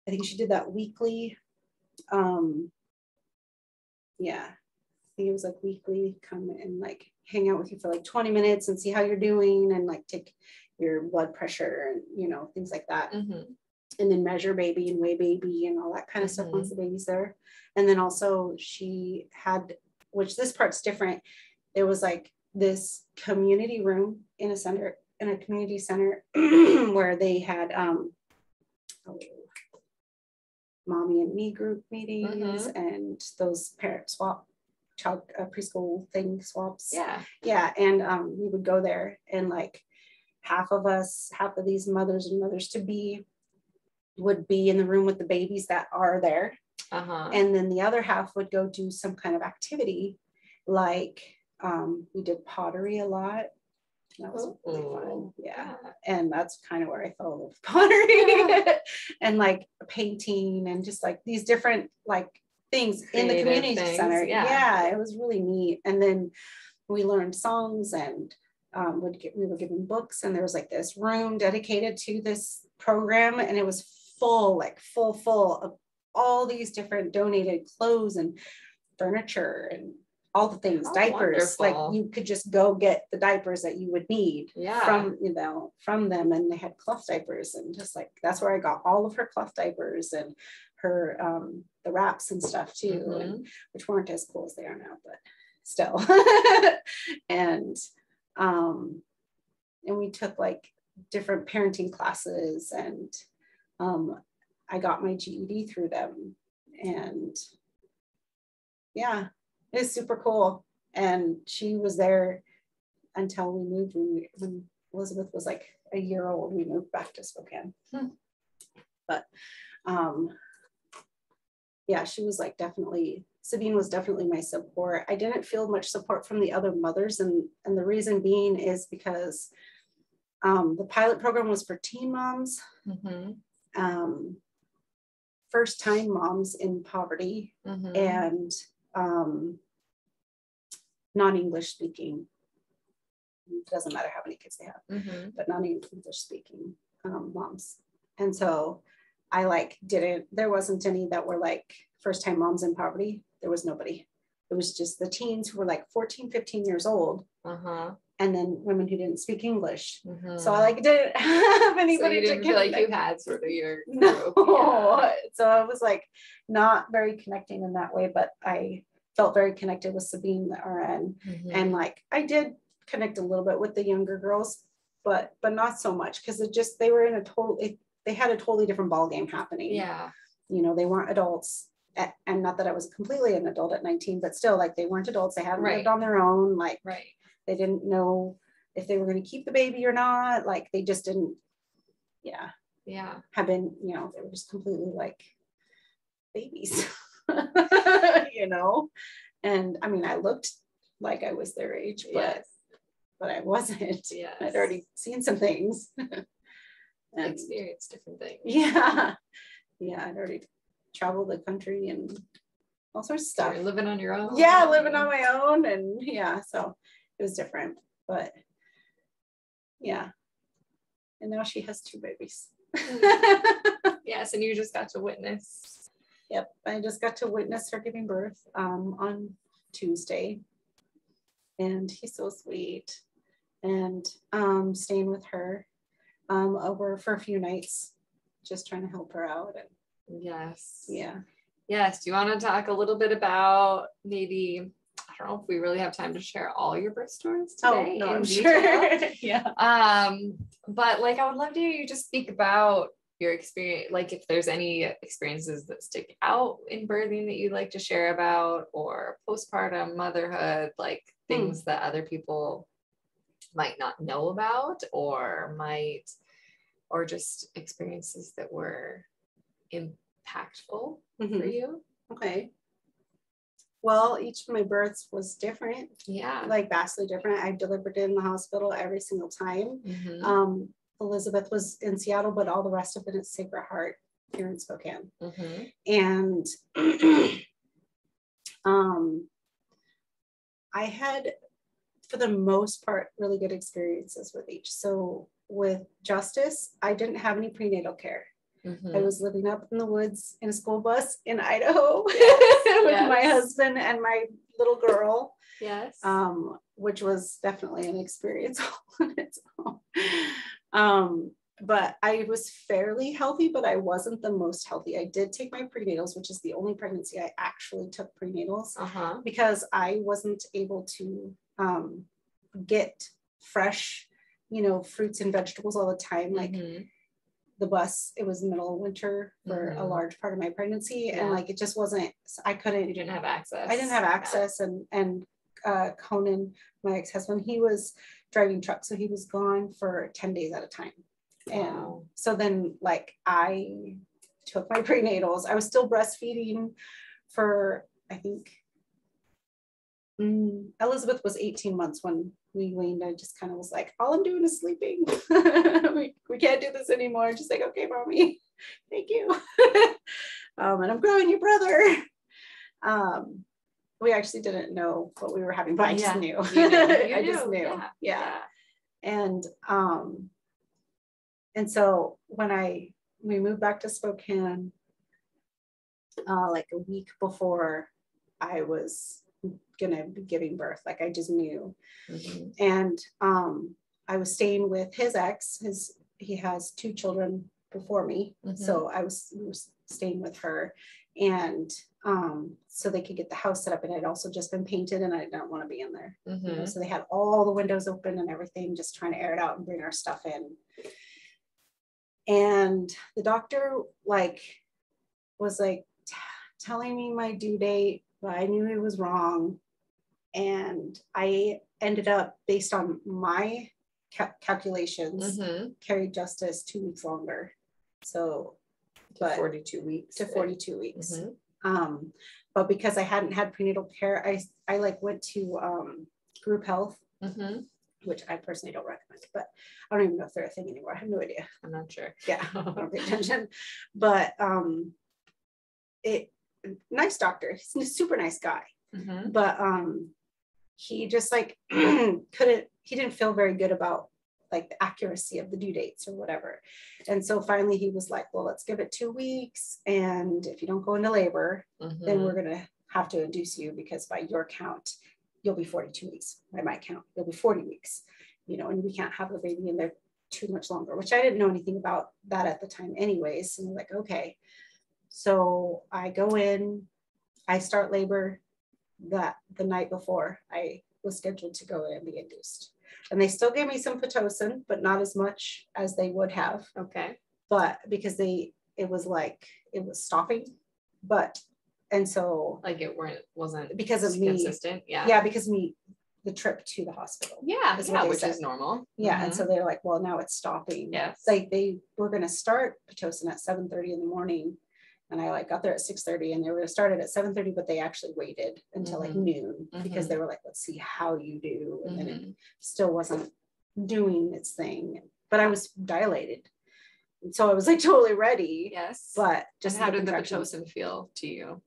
I think she did that weekly. Yeah, I think it was like weekly, come and like hang out with you for like 20 minutes and see how you're doing and like take your blood pressure and, you know, things like that. And then measure baby and weigh baby and all that kind of stuff once the baby's there. And then also she had, which this part's different, there was like this community room in a community center where they had mommy and me group meetings and those parent swap child preschool thing swaps. Yeah. And we would go there, and like half of these mothers and mothers to be would be in the room with the babies that are there. And then the other half would go do some kind of activity, like we did pottery a lot, That was really fun. Yeah. Yeah. And that's kind of where I fell in love with pottery and like painting and just like these different like things in the community center. Yeah, it was really neat. And then we learned songs and we were given books, and there was like this room dedicated to this program, and it was full, like full of all these different donated clothes and furniture and all the things, diapers. Wonderful. Like you could just go get the diapers that you would need from them, and they had cloth diapers, and just like that's where I got all of her cloth diapers and her the wraps and stuff too, and which weren't as cool as they are now, but still. and we took like different parenting classes, and I got my GED through them, and yeah, it was super cool. And she was there until we moved. When Elizabeth was like a year old, we moved back to Spokane. But yeah, she was like Sabine was definitely my support. I didn't feel much support from the other mothers, and the reason being is because the pilot program was for teen moms, first time moms in poverty, and non-English speaking. It doesn't matter how many kids they have, but non-English speaking moms. And so I like there wasn't any that were like first time moms in poverty. There was nobody. It was just the teens who were like 14, 15 years old. And then women who didn't speak English. So I like didn't have anybody. So you didn't feel like you had sort of your group. No. Yeah. So I was like not very connecting in that way, but I felt very connected with Sabine, the RN. And like I did connect a little bit with the younger girls, but not so much, because they were in they had a totally different ball game happening. Yeah. You know, they weren't adults. And not that I was completely an adult at 19, but still, like they weren't adults. They hadn't lived on their own. Like they didn't know if they were going to keep the baby or not. Like they just didn't, have been, you know, they were just completely like babies, you know. And I mean, I looked like I was their age, but I wasn't. I'd already seen some things. And experienced different things. Yeah, I'd already traveled the country and all sorts of stuff. You're living on your own. Yeah, living on my own, and so it was different, but yeah. And now she has 2 babies. Yes, and you just got to witness. Yep, I just got to witness her giving birth on Tuesday, and he's so sweet. And staying with her over for a few nights, just trying to help her out. And yes. Yeah. Yes. Do you want to talk a little bit about maybe, I don't know if we really have time to share all your birth stories today? Oh, no, I'm sure. Yeah. But like, I would love to hear you just speak about your experience, like if there's any experiences that stick out in birthing that you'd like to share about, or postpartum, motherhood, like things that other people might not know about, or just experiences that were impactful for you. Okay. Well, each of my births was different. Yeah. Like vastly different. I delivered in the hospital every single time. Elizabeth was in Seattle, but all the rest of it is Sacred Heart here in Spokane. And I had, for the most part, really good experiences with each. So with Justice, I didn't have any prenatal care. I was living up in the woods in a school bus in Idaho with my husband and my little girl. Yes. Which was definitely an experience on its own. But I was fairly healthy, but I wasn't the most healthy. I did take my prenatals, which is the only pregnancy I actually took prenatals, because I wasn't able to get fresh, fruits and vegetables all the time. Like the bus, it was the middle of winter for a large part of my pregnancy. And like, it just wasn't, you didn't have access. I didn't have access. And Conan, my ex-husband, he was driving truck. So he was gone for 10 days at a time. And so then like I took my prenatals. I was still breastfeeding for, I think, Elizabeth was 18 months when we weaned. I just kind of was like, all I'm doing is sleeping. we can't do this anymore. Just like, okay, mommy, thank you. And I'm growing your brother. We actually didn't know what we were having, but I just knew. I just knew. Yeah. And so when we moved back to Spokane, like a week before I was gonna be giving birth, like I just knew. And I was staying with his ex. He has 2 children before me, so we were staying with her, and so they could get the house set up, and it had also just been painted, and I didn't want to be in there. You know, so they had all the windows open and everything, just trying to air it out and bring our stuff in. And the doctor was telling me my due date, but I knew it was wrong. And I ended up, based on my calculations, carried Justice 2 weeks longer. So, but 42 weeks. To 42 weeks. But because I hadn't had prenatal care, I went to group health, which I personally don't recommend, but I don't even know if they're a thing anymore. I have no idea. I'm not sure. Yeah, I don't pay attention. But nice doctor. He's a super nice guy. But he just he didn't feel very good about the accuracy of the due dates or whatever. And so finally he was like, well, let's give it 2 weeks. And if you don't go into labor, then we're going to have to induce you, because by your count, you'll be 42 weeks. By my count, you'll be 40 weeks, and we can't have the baby in there too much longer, which I didn't know anything about that at the time anyways. And I'm like, okay. So I go in, I start labor the night before I was scheduled to go in and be induced. And they still gave me some Pitocin, but not as much as they would have. Okay. But because it was stopping, and so it wasn't because of me consistent. Because of me, the trip to the hospital, which is normal. And so they're like, well, now it's stopping. They were going to start Pitocin at 7:30 in the morning, and I got there at 6:30, and they were going to start it at 7:30, but they actually waited until noon, because they were like, let's see how you do. And then it still wasn't doing its thing, but I was dilated. And so I was totally ready. Yes. But just how did the Pitocin feel to you?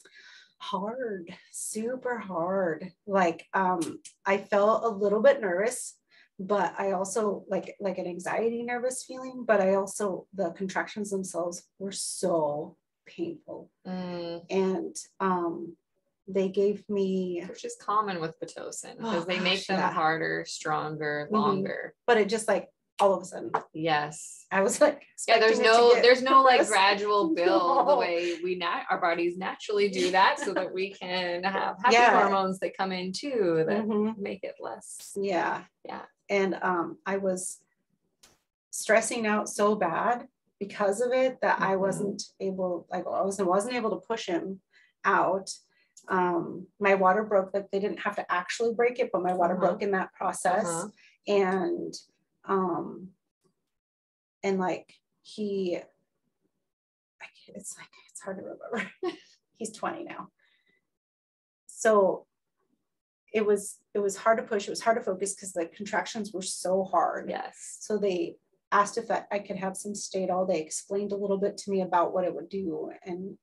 Hard, super hard. I felt a little bit nervous, but I also like an anxiety nervous feeling, but I also, the contractions themselves were so painful. And they gave me, which is common with Pitocin, because they make them harder, stronger, longer. But it just all of a sudden, yes, I was there's no gradual build the way our bodies naturally do that, so that we can have happy hormones that come in too that make it less. And I was stressing out so bad because of it that I wasn't able, I wasn't able to push him out. My water broke. They didn't have to actually break it, but my water broke in that process. And it's hard to remember. He's 20 now. So it was hard to push. It was hard to focus because the contractions were so hard. Yes. So they asked if I could have some Stadol. They explained a little bit to me about what it would do, and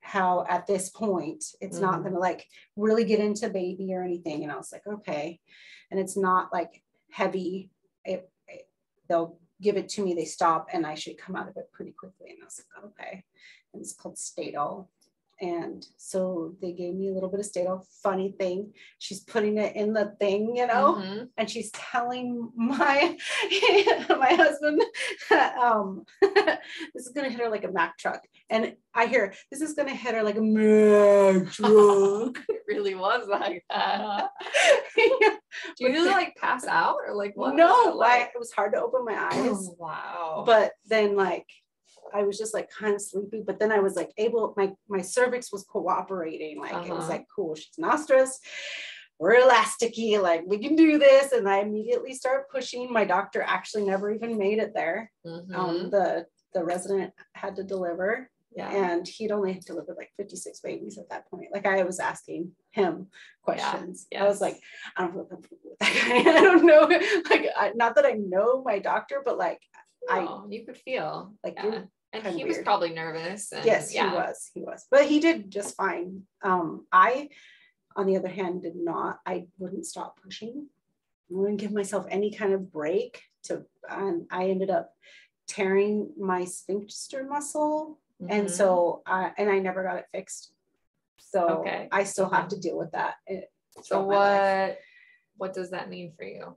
how at this point it's not going to really get into baby or anything. And I was like, okay. And it's not heavy. They'll give it to me, they stop, and I should come out of it pretty quickly. And I was like, okay. And it's called Stadol. And so they gave me a little bit of Stadol. Funny thing, she's putting it in the thing, and she's telling my husband that this is going to hit her like a Mack truck. And I hear, this is going to hit her like a Mack truck. It really was like that. Do you pass out or what? No, it was hard to open my eyes. Oh, wow. But then I was just kind of sleepy, but then I was able, my cervix was cooperating. It was cool, she's not stressed, we're elasticy, we can do this. And I immediately started pushing. My doctor actually never even made it there. The resident had to deliver. Yeah. And he'd only delivered like 56 babies at that point. Like I was asking him questions. Yeah. I was like, I don't feel comfortable with that guy. I don't know. Like, not that I know my doctor, but like, you could feel like, and he was probably nervous. And yes, he was, but he did just fine. I, on the other hand, I wouldn't stop pushing. I wouldn't give myself any kind of break and I ended up tearing my sphincter muscle. And so I never got it fixed. So I still have to deal with that. So what does that mean for you?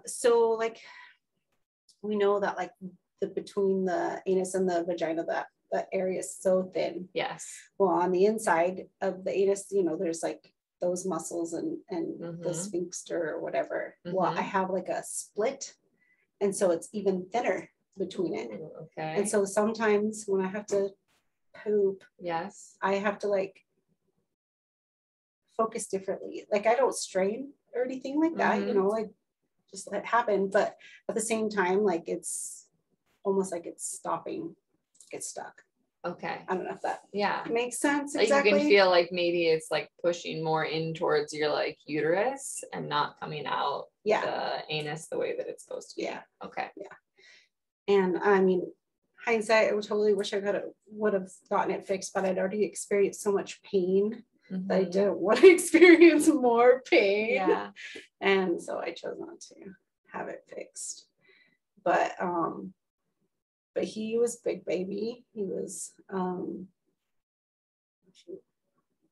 So like, we know that like between the anus and the vagina, that area is so thin. Yes. Well, on the inside of the anus, there's like those muscles and the sphincter or whatever. Well, I have like a split, and so it's even thinner between it. Okay. And so sometimes when I have to poop, yes, I have to like focus differently. Like I don't strain or anything like that, I just let it happen. But at the same time, like it's almost like it's stopping, gets stuck. Okay. I don't know if that makes sense. Like exactly. you can feel like maybe it's like pushing more in towards your like uterus and not coming out the anus the way that it's supposed to be. Yeah. Okay. Yeah. And I mean, hindsight, I would totally wish I would have gotten it fixed, but I'd already experienced so much pain that I didn't want to experience more pain. Yeah. And so I chose not to have it fixed. But he was big baby. He was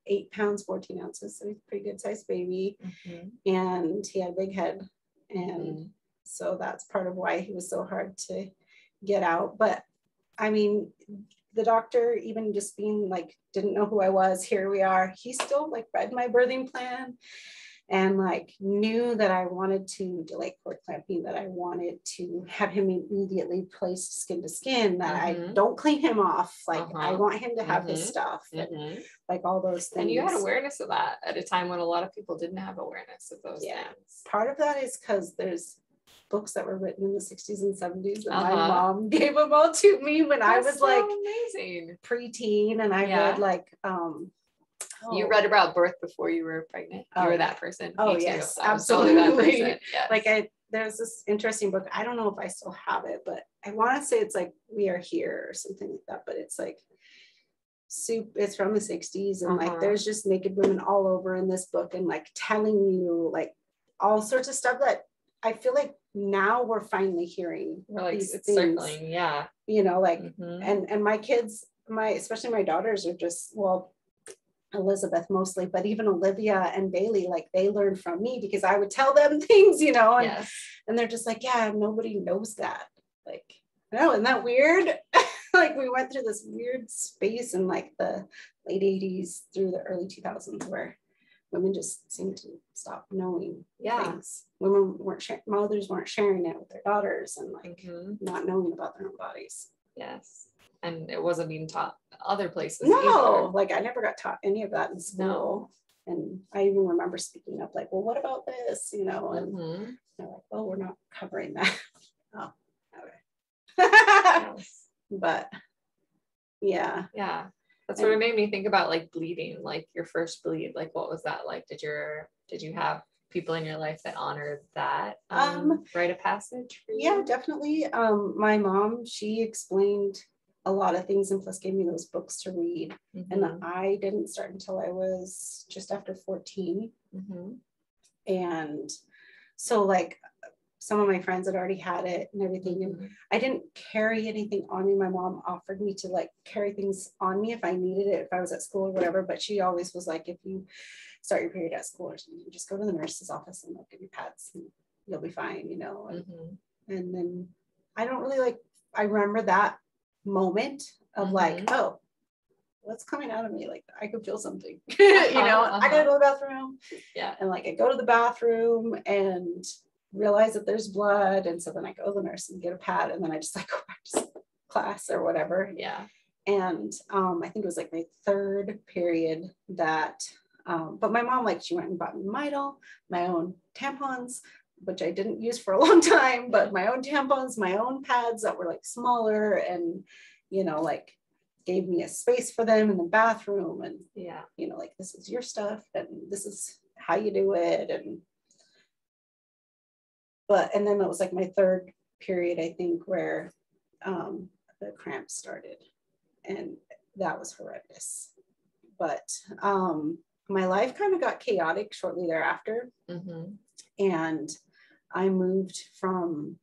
8 pounds, 14 ounces. So he's a pretty good sized baby. And he had a big head. And so that's part of why he was so hard to get out. But I mean, the doctor, even just being like, didn't know who I was, here we are. He still like read my birthing plan and like knew that I wanted to delay cord clamping, that I wanted to have him immediately placed skin to skin, that I don't clean him off. Like I want him to have his stuff and like all those things. And you had awareness of that at a time when a lot of people didn't have awareness of those things. Part of that is because there's books that were written in the 60s and 70s that my mom gave them all to me when I was so like amazing preteen, and I read like you read about birth before you were pregnant. You were that person. Oh, yes, absolutely. That person. Yes. Like there's this interesting book. I don't know if I still have it, but I want to say it's like We Are Here or something like that. But it's like it's from the 60s, and like there's just naked women all over in this book, and like telling you like all sorts of stuff that I feel like now we're finally hearing. We're like, these it's things, circling, yeah. Like and my kids, especially my daughters are just, well, Elizabeth mostly, but even Olivia and Bailey, like they learned from me because I would tell them things, and they're just like, yeah, nobody knows that. Like, no, isn't that weird? Like we went through this weird space in like the late 80s through the early 2000s where women just seemed to stop knowing things. Mothers weren't sharing it with their daughters, and like not knowing about their own bodies. Yes. And it wasn't being taught other places. No, either. Like I never got taught any of that in school. No. And I even remember speaking up like, well, what about this? And they're like, oh, we're not covering that. Oh, okay. Yes. But yeah. Yeah. That's what it made me think about, like bleeding, like your first bleed. Like what was that like? Did you have people in your life that honored that rite of passage for you? Yeah, definitely. My mom, she explained a lot of things and plus gave me those books to read. And I didn't start until I was just after 14. And so like some of my friends had already had it and everything. And I didn't carry anything on me. My mom offered me to like carry things on me if I needed it, if I was at school or whatever. But she always was like, if you start your period at school or something, you just go to the nurse's office and they'll give you pads and you'll be fine, And then I don't really like, I remember that moment of like, oh, what's coming out of me? Like I could feel something, I gotta go to the bathroom. Yeah. And like I go to the bathroom and realize that there's blood. And so then I go to the nurse and get a pad, and then I just like go back to class or whatever. Yeah. And I think it was like my third period that, but my mom, like she went and bought me Midol, my own tampons, which I didn't use for a long time, but my own tampons, my own pads that were like smaller and, like gave me a space for them in the bathroom, and Yeah. you know, like, this is your stuff and this is how you do it. And then it was like my third period, I think, where the cramps started, and that was horrendous. But my life kind of got chaotic shortly thereafter. And I moved from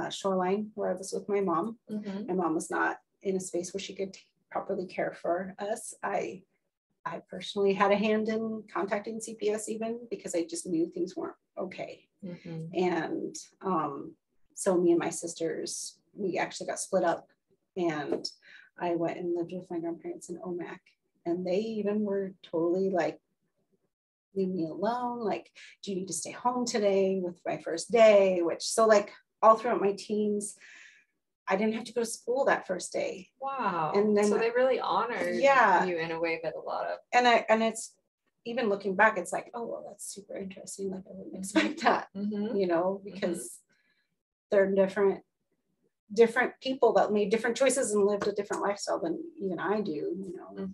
Shoreline, where I was with my mom. My mom was not in a space where she could properly care for us. I personally had a hand in contacting CPS, even because I just knew things weren't okay. And so me and my sisters, we actually got split up, and I went and lived with my grandparents in Omak, and they even were totally like, leave me alone. Like, do you need to stay home today with my first day? So like all throughout my teens, I didn't have to go to school that first day. Wow. And then, so they really honored you in a way that a lot of. And it's, even looking back, it's like, oh, well, that's super interesting. Like, I wouldn't expect that, you know, because they're different people that made different choices and lived a different lifestyle than even I do, you know.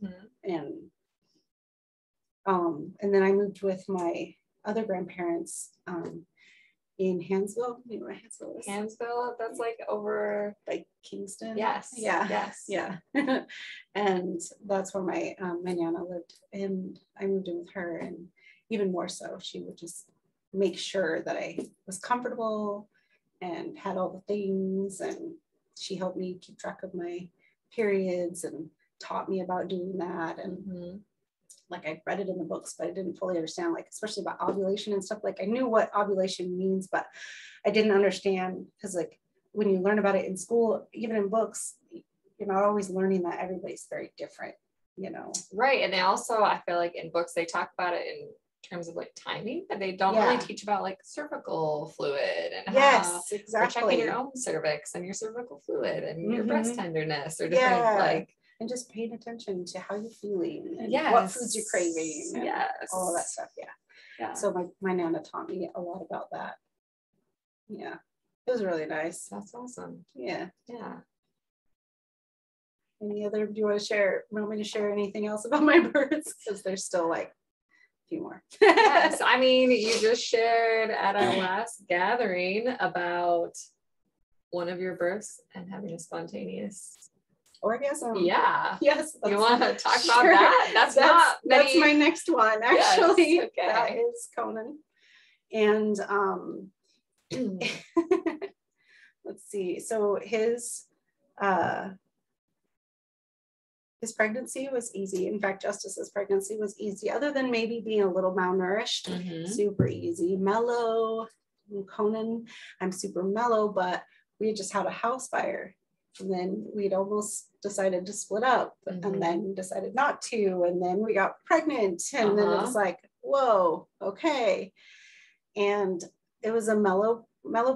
And then I moved with my other grandparents in Hansville. You know what Hansville is? Hansville, that's like over by Kingston. Yes. Yeah. Yes. Yeah. And that's where my Nana lived, and I moved in with her, and even more so, she would just make sure that I was comfortable and had all the things, and she helped me keep track of my periods and taught me about doing that. And like, I read it in the books, but I didn't fully understand, like, especially about ovulation and stuff. Like, I knew what ovulation means, but I didn't understand, because like when you learn about it in school, even in books, you're not always learning that everybody's very different, you know. Right. And they also, I feel like in books, they talk about it in terms of like timing, but they don't really teach about like cervical fluid and how exactly, checking your own cervix and your cervical fluid and your breast tenderness, or different like, and just paying attention to how you're feeling and what foods you're craving and all of that stuff. So my Nana taught me a lot about that. It was really nice. That's awesome. Yeah. Any other, do you want me to share anything else about my births? Because there's still like a few more. Yes, I mean, you just shared at our last gathering about one of your births and having a spontaneous orgasm. Yes. You want to talk about that? That's my next one, actually. Yes, okay. That is Conan. And let's see. So his pregnancy was easy. In fact, Justice's pregnancy was easy, other than maybe being a little malnourished. Super easy. Mellow. Conan, I'm super mellow, but we had just had a house fire. And then we'd almost decided to split up, and then decided not to. And then we got pregnant, and then it was like, whoa, okay. And it was a mellow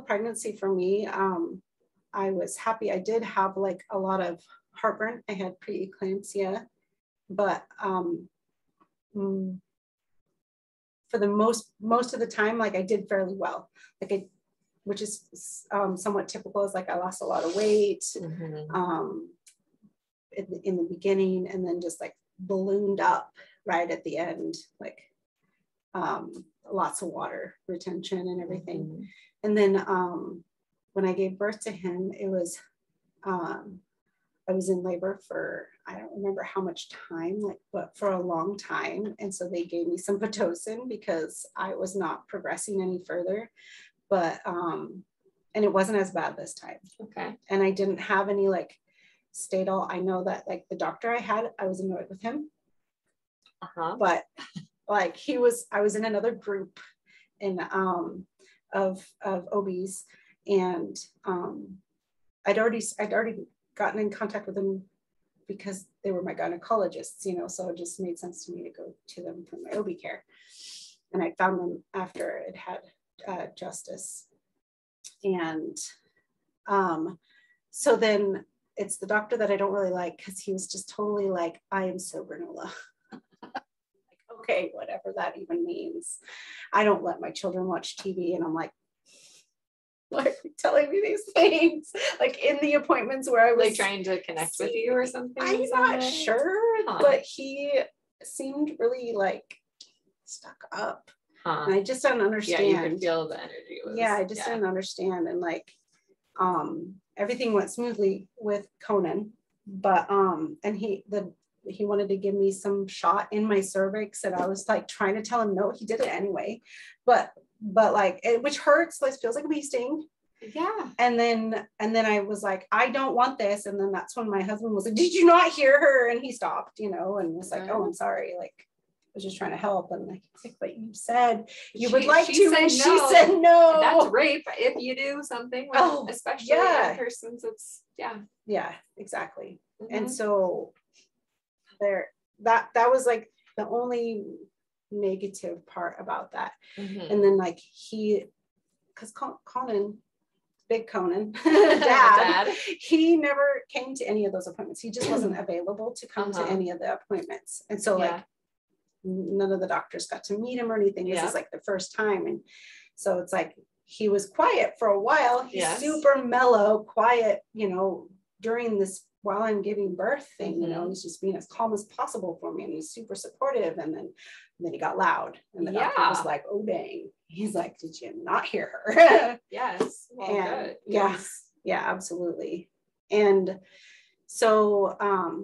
pregnancy for me. I was happy. I did have like a lot of heartburn. I had preeclampsia, but for the most of the time, like, I did fairly well. Like, which is somewhat typical, is like I lost a lot of weight in the beginning, and then just like ballooned up right at the end, like lots of water retention and everything. And then when I gave birth to him, it was I was in labor for, I don't remember how much time, like, but for a long time. And so they gave me some Pitocin because I was not progressing any further. But and it wasn't as bad this time. Okay. And I didn't have any like Stadol. I know that like the doctor I was annoyed with him. But like I was in another group of OBs, and I'd already gotten in contact with them because they were my gynecologists, you know, so it just made sense to me to go to them for my OB care. And I found them after it had Justice. And so then it's the doctor that I don't really like, because he was just totally like, I am so granola. Like, okay, whatever that even means. I don't let my children watch TV. And I'm like, why are you telling me these things? Like in the appointments where I was like trying to connect with you or something. I'm not sure, but he seemed really like stuck up. And I just don't understand. Yeah, you could feel the energy. I just didn't understand. And like, everything went smoothly with Conan, but and he wanted to give me some shot in my cervix, and I was like trying to tell him no. He did it anyway, but like which hurts, like feels like a bee sting. Yeah. And then I was like, I don't want this. And then that's when my husband was like, did you not hear her? And he stopped, and was like, oh, I'm sorry, like I was just trying to help. And like, but you said you would like to, and she said no. That's rape if you do something with, especially young persons. It's exactly. And so that was like the only negative part about that. And then like because Conan, big Conan, dad, he never came to any of those appointments. He just wasn't available to come to any of the appointments. And so like none of the doctors got to meet him or anything. This is like the first time. And so it's like he was quiet for a while. He's super mellow, quiet, during this while I'm giving birth thing, he's just being as calm as possible for me, and he's super supportive. And then he got loud, and the doctor was like, oh dang. He's like, did you not hear her? Yes. Well, and good. Yeah, absolutely. And so I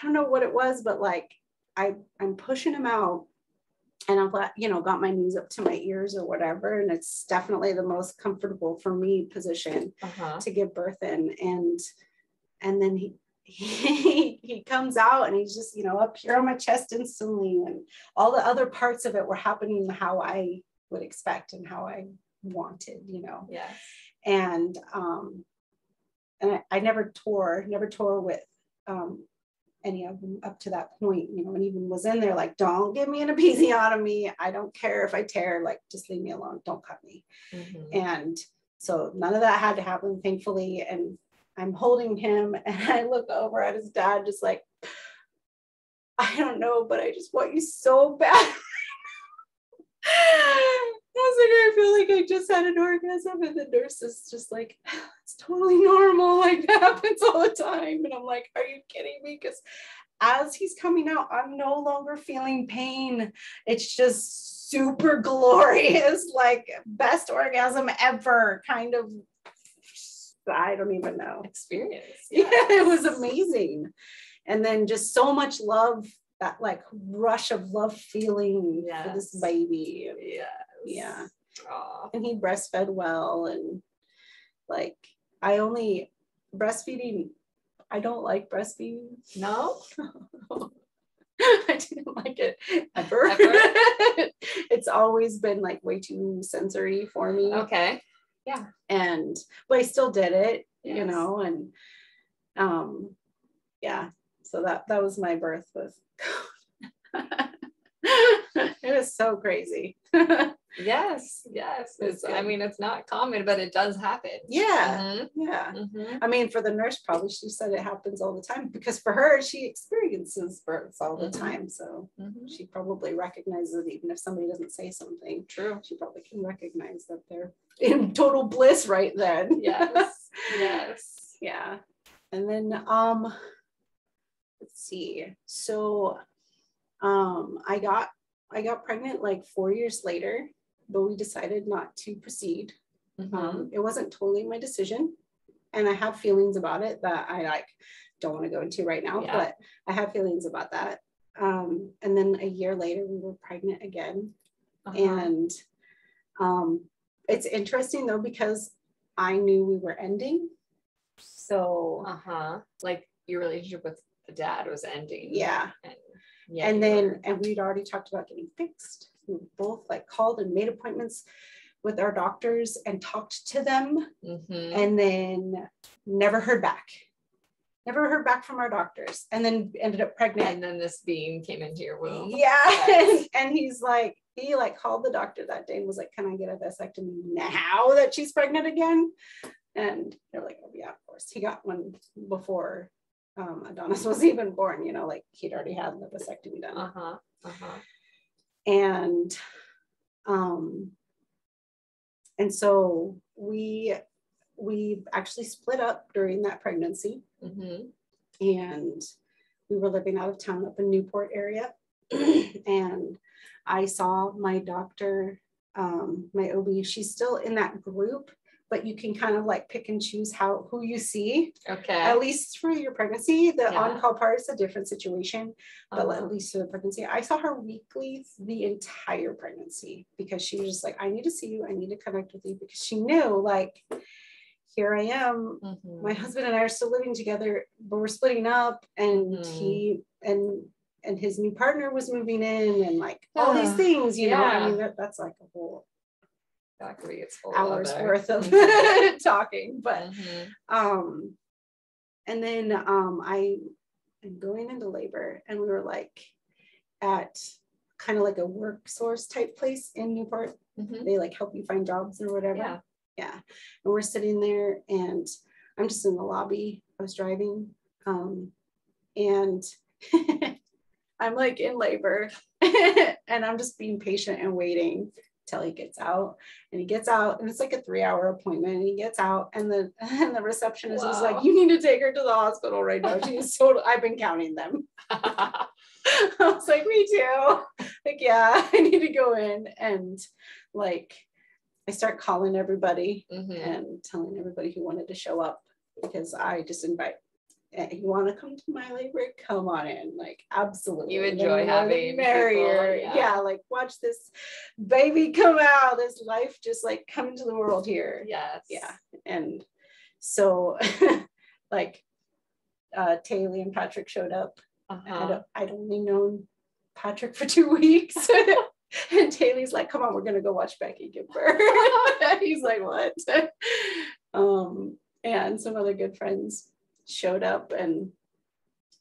don't know what it was, but like I'm pushing him out, and I'm glad, got my knees up to my ears or whatever, and it's definitely the most comfortable for me position to give birth in. And then he comes out, and he's just, up here on my chest instantly, and all the other parts of it were happening how I would expect and how I wanted, Yes. And I never tore with any of them up to that point, and even was in there like, don't give me an episiotomy. I don't care if I tear, like, just leave me alone. Don't cut me. And so none of that had to happen, thankfully. And I'm holding him, and I look over at his dad, just like, I don't know, but I just want you so bad. I was like, I feel like I just had an orgasm, and the nurse is just like, it's totally normal, like that happens all the time. And I'm like, are you kidding me? Because as he's coming out, I'm no longer feeling pain. It's just super glorious, like best orgasm ever kind of, I don't even know, experience. Yeah, it was amazing. And then just so much love, that like rush of love feeling for this baby. Yeah. Aww. And he breastfed well, and like breastfeeding, I don't like breastfeeding. No. I didn't like it ever. It's always been like way too sensory for me. Okay. Yeah. But I still did it, and so that was my birth with it was so crazy. Yes. It's not common, but it does happen. I mean, for the nurse, probably she said it happens all the time, because for her, she experiences births all the time, so she probably recognizes it, even if somebody doesn't say something. True. She probably can recognize that they're in total bliss right then. Yes. Yeah. And then let's see, so I got pregnant like 4 years later, but we decided not to proceed. It wasn't totally my decision, and I have feelings about it that I like don't want to go into right now, but I have feelings about that. And then a year later we were pregnant again. And it's interesting though, because I knew we were ending, so like your relationship with the dad was ending. And we'd already talked about getting fixed. We both like called and made appointments with our doctors and talked to them, and then never heard back from our doctors, and then ended up pregnant. And then this being came into your womb. And he called the doctor that day and was like, can I get a vasectomy now that she's pregnant again? And they're like, oh yeah, of course. He got one before Adonis was even born, like he'd already had the vasectomy done. And so we actually split up during that pregnancy. Mm-hmm. And we were living out of town up in Newport area. And I saw my doctor, my OB, she's still in that group, but you can kind of like pick and choose who you see. Okay. At least for your pregnancy. The Yeah. on-call part is a different situation, but Uh-huh. at least for the pregnancy, I saw her weekly the entire pregnancy, because she was just like, I need to see you. I need to connect with you, because she knew, like, here I am. Mm-hmm. My husband and I are still living together, but we're splitting up, and Mm-hmm. he and his new partner was moving in, and like all these things, you know. I mean, that's like a whole exactly. It's whole hours other. worth of Mm-hmm. talking. But Mm-hmm. and then I am going into labor, and we were like at kind of like a work source type place in Newport. Mm-hmm. They like help you find jobs or whatever. Yeah. And we're sitting there, and I'm just in the lobby. I was driving, and I'm like in labor, and I'm just being patient and waiting till he gets out. And he gets out, and it's like a 3-hour appointment, and he gets out, and the receptionist is like, you need to take her to the hospital right now. She's so, I've been counting them. I was like, me too. Like, yeah, I need to go in. And like, I start calling everybody and telling everybody who wanted to show up, because I just invite, you want to come to my labor, come on in. Like, absolutely. You enjoy having merrier. People, yeah, like watch this baby come out, this life just like come into the world here. Yes. Yeah. And so like Taylor and Patrick showed up. I'd only known Patrick for 2 weeks. And Taylor's like, come on, we're gonna go watch Becky give birth. He's like, what? And some other good friends showed up, and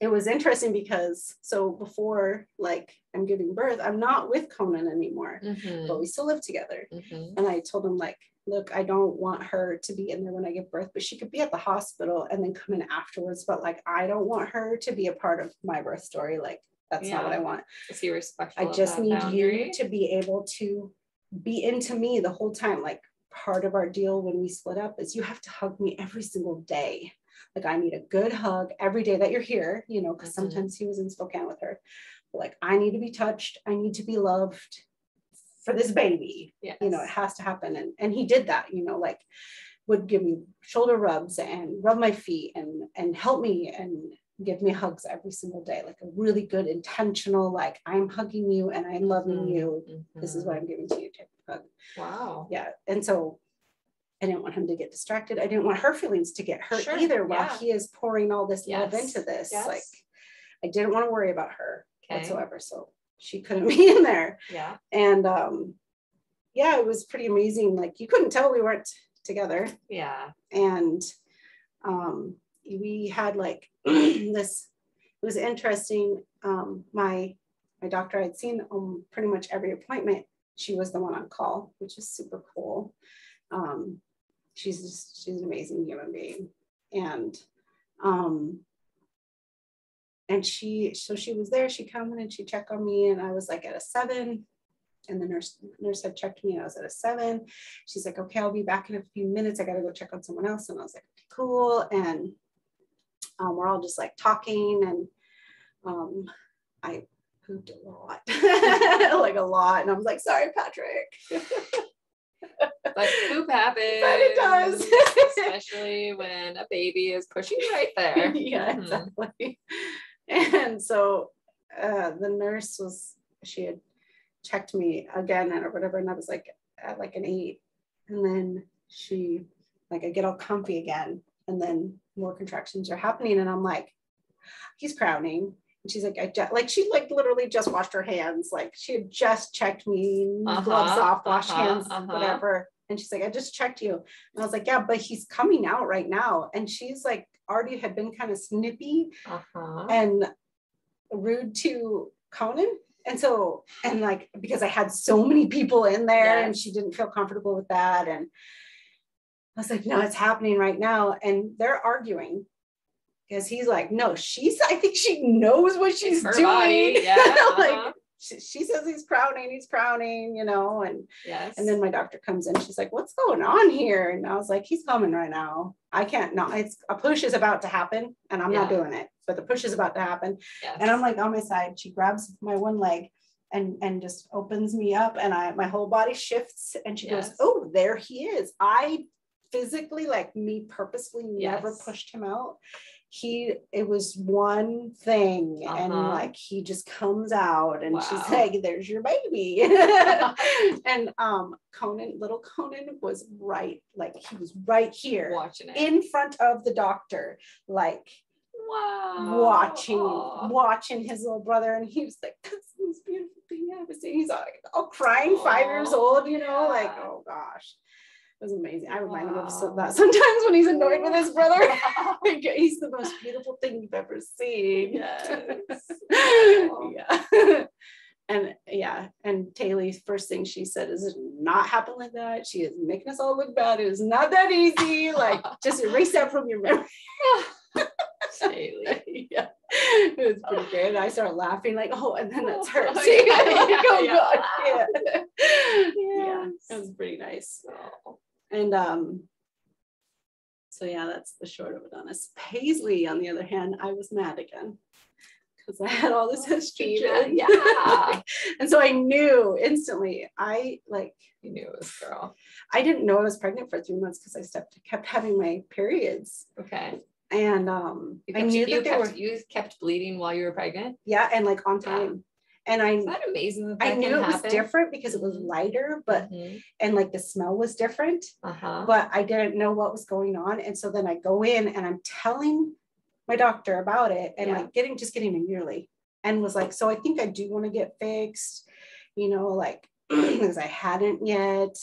it was interesting because so before like I'm giving birth, I'm not with Conan anymore, but we still live together. And I told him, like, look, I don't want her to be in there when I give birth, but she could be at the hospital and then come in afterwards. But like, I don't want her to be a part of my birth story. Like, that's not what I want. Is he respectful? I just need you to be able to be into me the whole time. Like, part of our deal when we split up is you have to hug me every single day. Like, I need a good hug every day that you're here, you know, because sometimes he was in Spokane with her. But like, I need to be touched. I need to be loved for this baby. Yes. You know, it has to happen. And he did that, you know, like would give me shoulder rubs and rub my feet and help me and give me hugs every single day. Like a really good intentional, like, I'm hugging you and I'm loving you. This is what I'm giving to you type of hug. Wow. Yeah. And so I didn't want him to get distracted. I didn't want her feelings to get hurt either while he is pouring all this love into this. Like, I didn't want to worry about her whatsoever. So she couldn't be in there. Yeah. And yeah, it was pretty amazing. Like, you couldn't tell we weren't together. Yeah. And we had like this, it was interesting. My doctor I'd seen pretty much every appointment. She was the one on call, which is super cool. She's an amazing human being. And she was there, she come in and she checked on me, and I was like at a 7, and the nurse had checked me and I was at a 7. She's like, okay, I'll be back in a few minutes. I got to go check on someone else. And I was like, okay, cool. And we're all just like talking, and I pooped a lot, like a lot. And I was like, sorry, Patrick. But poop happens. But it does. Especially when a baby is pushing right there. Yeah, exactly. And so the nurse she had checked me again or whatever, and I was like at like an 8. And then she, like, I get all comfy again, and then more contractions are happening, and I'm like, he's crowning. And she's like, she like literally just washed her hands. Like, she had just checked me, gloves off, washed hands, whatever. And she's like, I just checked you. And I was like, yeah, but he's coming out right now. And she's like, already had been kind of snippy and rude to Conan. And so, and like, because I had so many people in there, and she didn't feel comfortable with that. And I was like, no, it's happening right now. And they're arguing. Because he's like, no, I think she knows what she's doing. Yeah. Like, she says he's crowning, you know, and yes. And then my doctor comes in, she's like, what's going on here? And I was like, he's coming right now. I can't not, it's a push is about to happen and I'm not doing it, but the push is about to happen. Yes. And I'm like on my side, she grabs my one leg and just opens me up, and my whole body shifts, and she goes, oh, there he is. I physically, like me purposely never pushed him out. It was one thing, and like he just comes out, and she's like, there's your baby. And little Conan was right, like he was right here watching it in front of the doctor, like watching his little brother, and he was like, that's the most beautiful thing I've ever seen. He's all crying, 5 years old, you know, like, oh gosh. It was amazing. I remind him of that sometimes when he's annoyed with his brother. He's the most beautiful thing you've ever seen. Yes. And Taylor's first thing she said is, it did not happen like that. She is making us all look bad. It was not that easy. Like, just erase that from your memory. Yeah, it was pretty great. And I started laughing, like, oh, and then that's her. God, yeah, it was pretty nice. And so yeah, that's the short of it on us. Paisley, on the other hand, I was mad again because I had all this estrogen. Yeah. And so I knew instantly. You knew it was girl. I didn't know I was pregnant for 3 months because I kept having my periods. Okay. And I knew you kept bleeding while you were pregnant. Yeah, and like on time. And Isn't that amazing? I knew it was different because it was lighter, but and like the smell was different. But I didn't know what was going on, and so then I go in and I'm telling my doctor about it, and like getting a yearly, and was like, so I think I do want to get fixed, you know, like because I hadn't yet.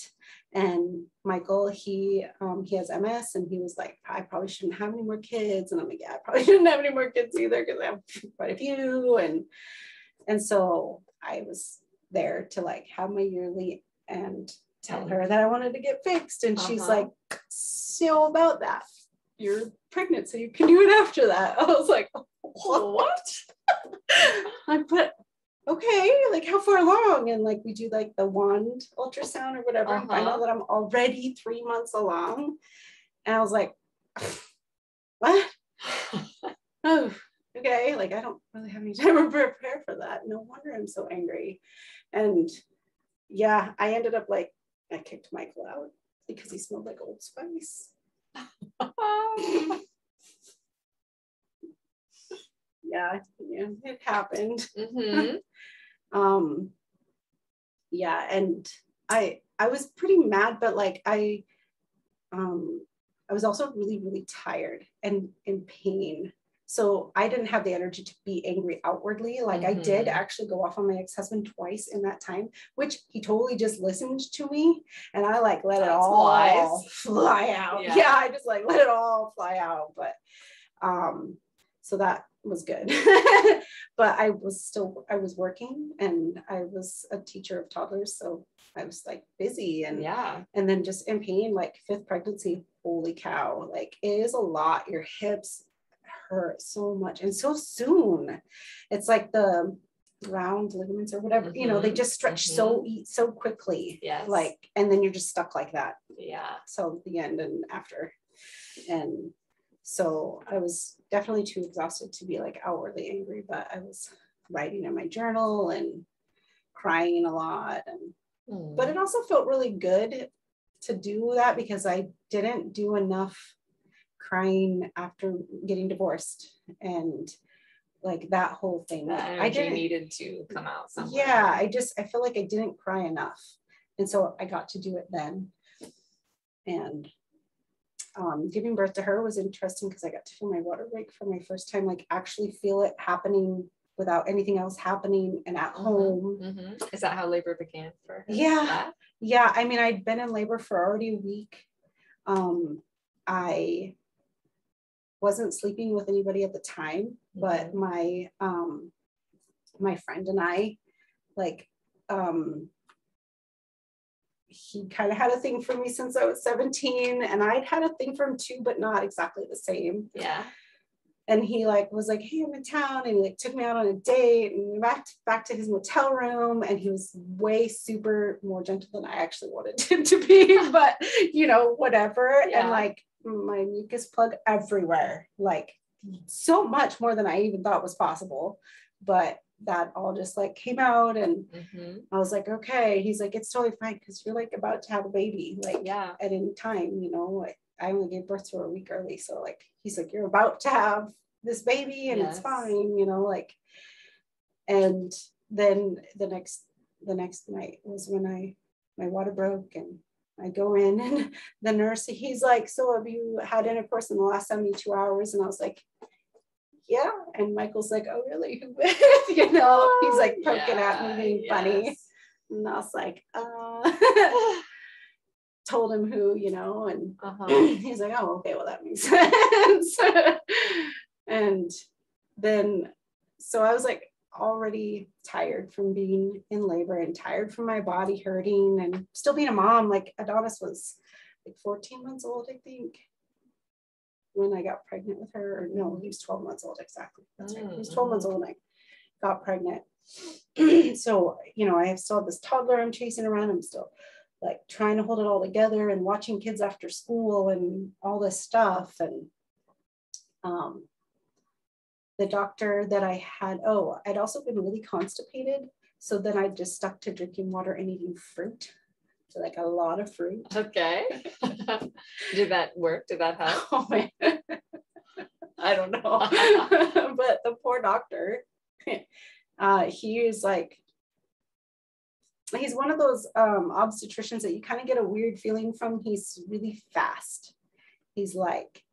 And Michael, he has MS, and he was like, I probably shouldn't have any more kids. And I'm like, yeah, I probably shouldn't have any more kids either because I have quite a few. And so I was there to like have my yearly and tell her that I wanted to get fixed. And she's like, so about that, you're pregnant, so you can do it after that. I was like, what? I put, okay, like how far along? And like we do like the wand ultrasound or whatever. And find out that I'm already 3 months along. And I was like, what? Oh, okay, like I don't really have any time to prepare for that. No wonder I'm so angry. And yeah, I ended up like, I kicked Michael out because he smelled like Old Spice. Yeah, it happened. Yeah, and I was pretty mad, but like I was also really, really tired and in pain. So I didn't have the energy to be angry outwardly. Like I did actually go off on my ex-husband twice in that time, which he totally just listened to me. And I like let it all fly out. Yeah, I just like let it all fly out. But so that was good. But I was working, and I was a teacher of toddlers. So I was like busy and then just in pain, like 5th pregnancy, holy cow. Like it is a lot. Your hips hurt so much and so soon. It's like the round ligaments or whatever, you know, they just stretch so quickly. Like, and then you're just stuck like that. So the end and after. And so I was definitely too exhausted to be like outwardly angry, but I was writing in my journal and crying a lot. And but it also felt really good to do that because I didn't do enough crying after getting divorced, and like that whole thing. I needed to come out somewhere. Yeah, I feel like I didn't cry enough, and so I got to do it then. And giving birth to her was interesting because I got to feel my water break for my first time, like actually feel it happening without anything else happening and at home. Is that how labor began for her? Yeah. I mean, I'd been in labor for already a week. I wasn't sleeping with anybody at the time, but my friend and I, like, he kind of had a thing for me since I was 17, and I'd had a thing for him too, but not exactly the same. And he like was like, hey, I'm in town, and he like took me out on a date and back to his motel room, and he was way super more gentle than I actually wanted him to be, but you know, whatever. Yeah. And like my mucus plug everywhere, like so much more than I even thought was possible, but that all just like came out, and I was like, okay. He's like, it's totally fine because you're like about to have a baby, like at any time, you know. Like, I only gave birth to her a week early, so like he's like, you're about to have this baby, and it's fine, you know, like. And then the next night was when my water broke, and I go in, and the nurse, he's like, so have you had intercourse in the last 72 hours? And I was like, yeah. And Michael's like, oh really? You know, he's like poking at me, being funny. And I was like, told him who, you know, and he's like, oh, okay, well that makes sense. And then, so I was like already tired from being in labor and tired from my body hurting and still being a mom. Like Adonis was like 14 months old, I think, when I got pregnant with her. Or no, he was 12 months old, exactly. That's right. He was 12 months old when I got pregnant. So, you know, I still have this toddler I'm chasing around. I'm still like trying to hold it all together and watching kids after school and all this stuff. And the doctor that I had, I'd also been really constipated. So then I just stuck to drinking water and eating fruit. So like a lot of fruit. Okay. Did that work? Did that help? Oh man. I don't know. But the poor doctor, he is like, he's one of those obstetricians that you kind of get a weird feeling from. He's really fast. He's like,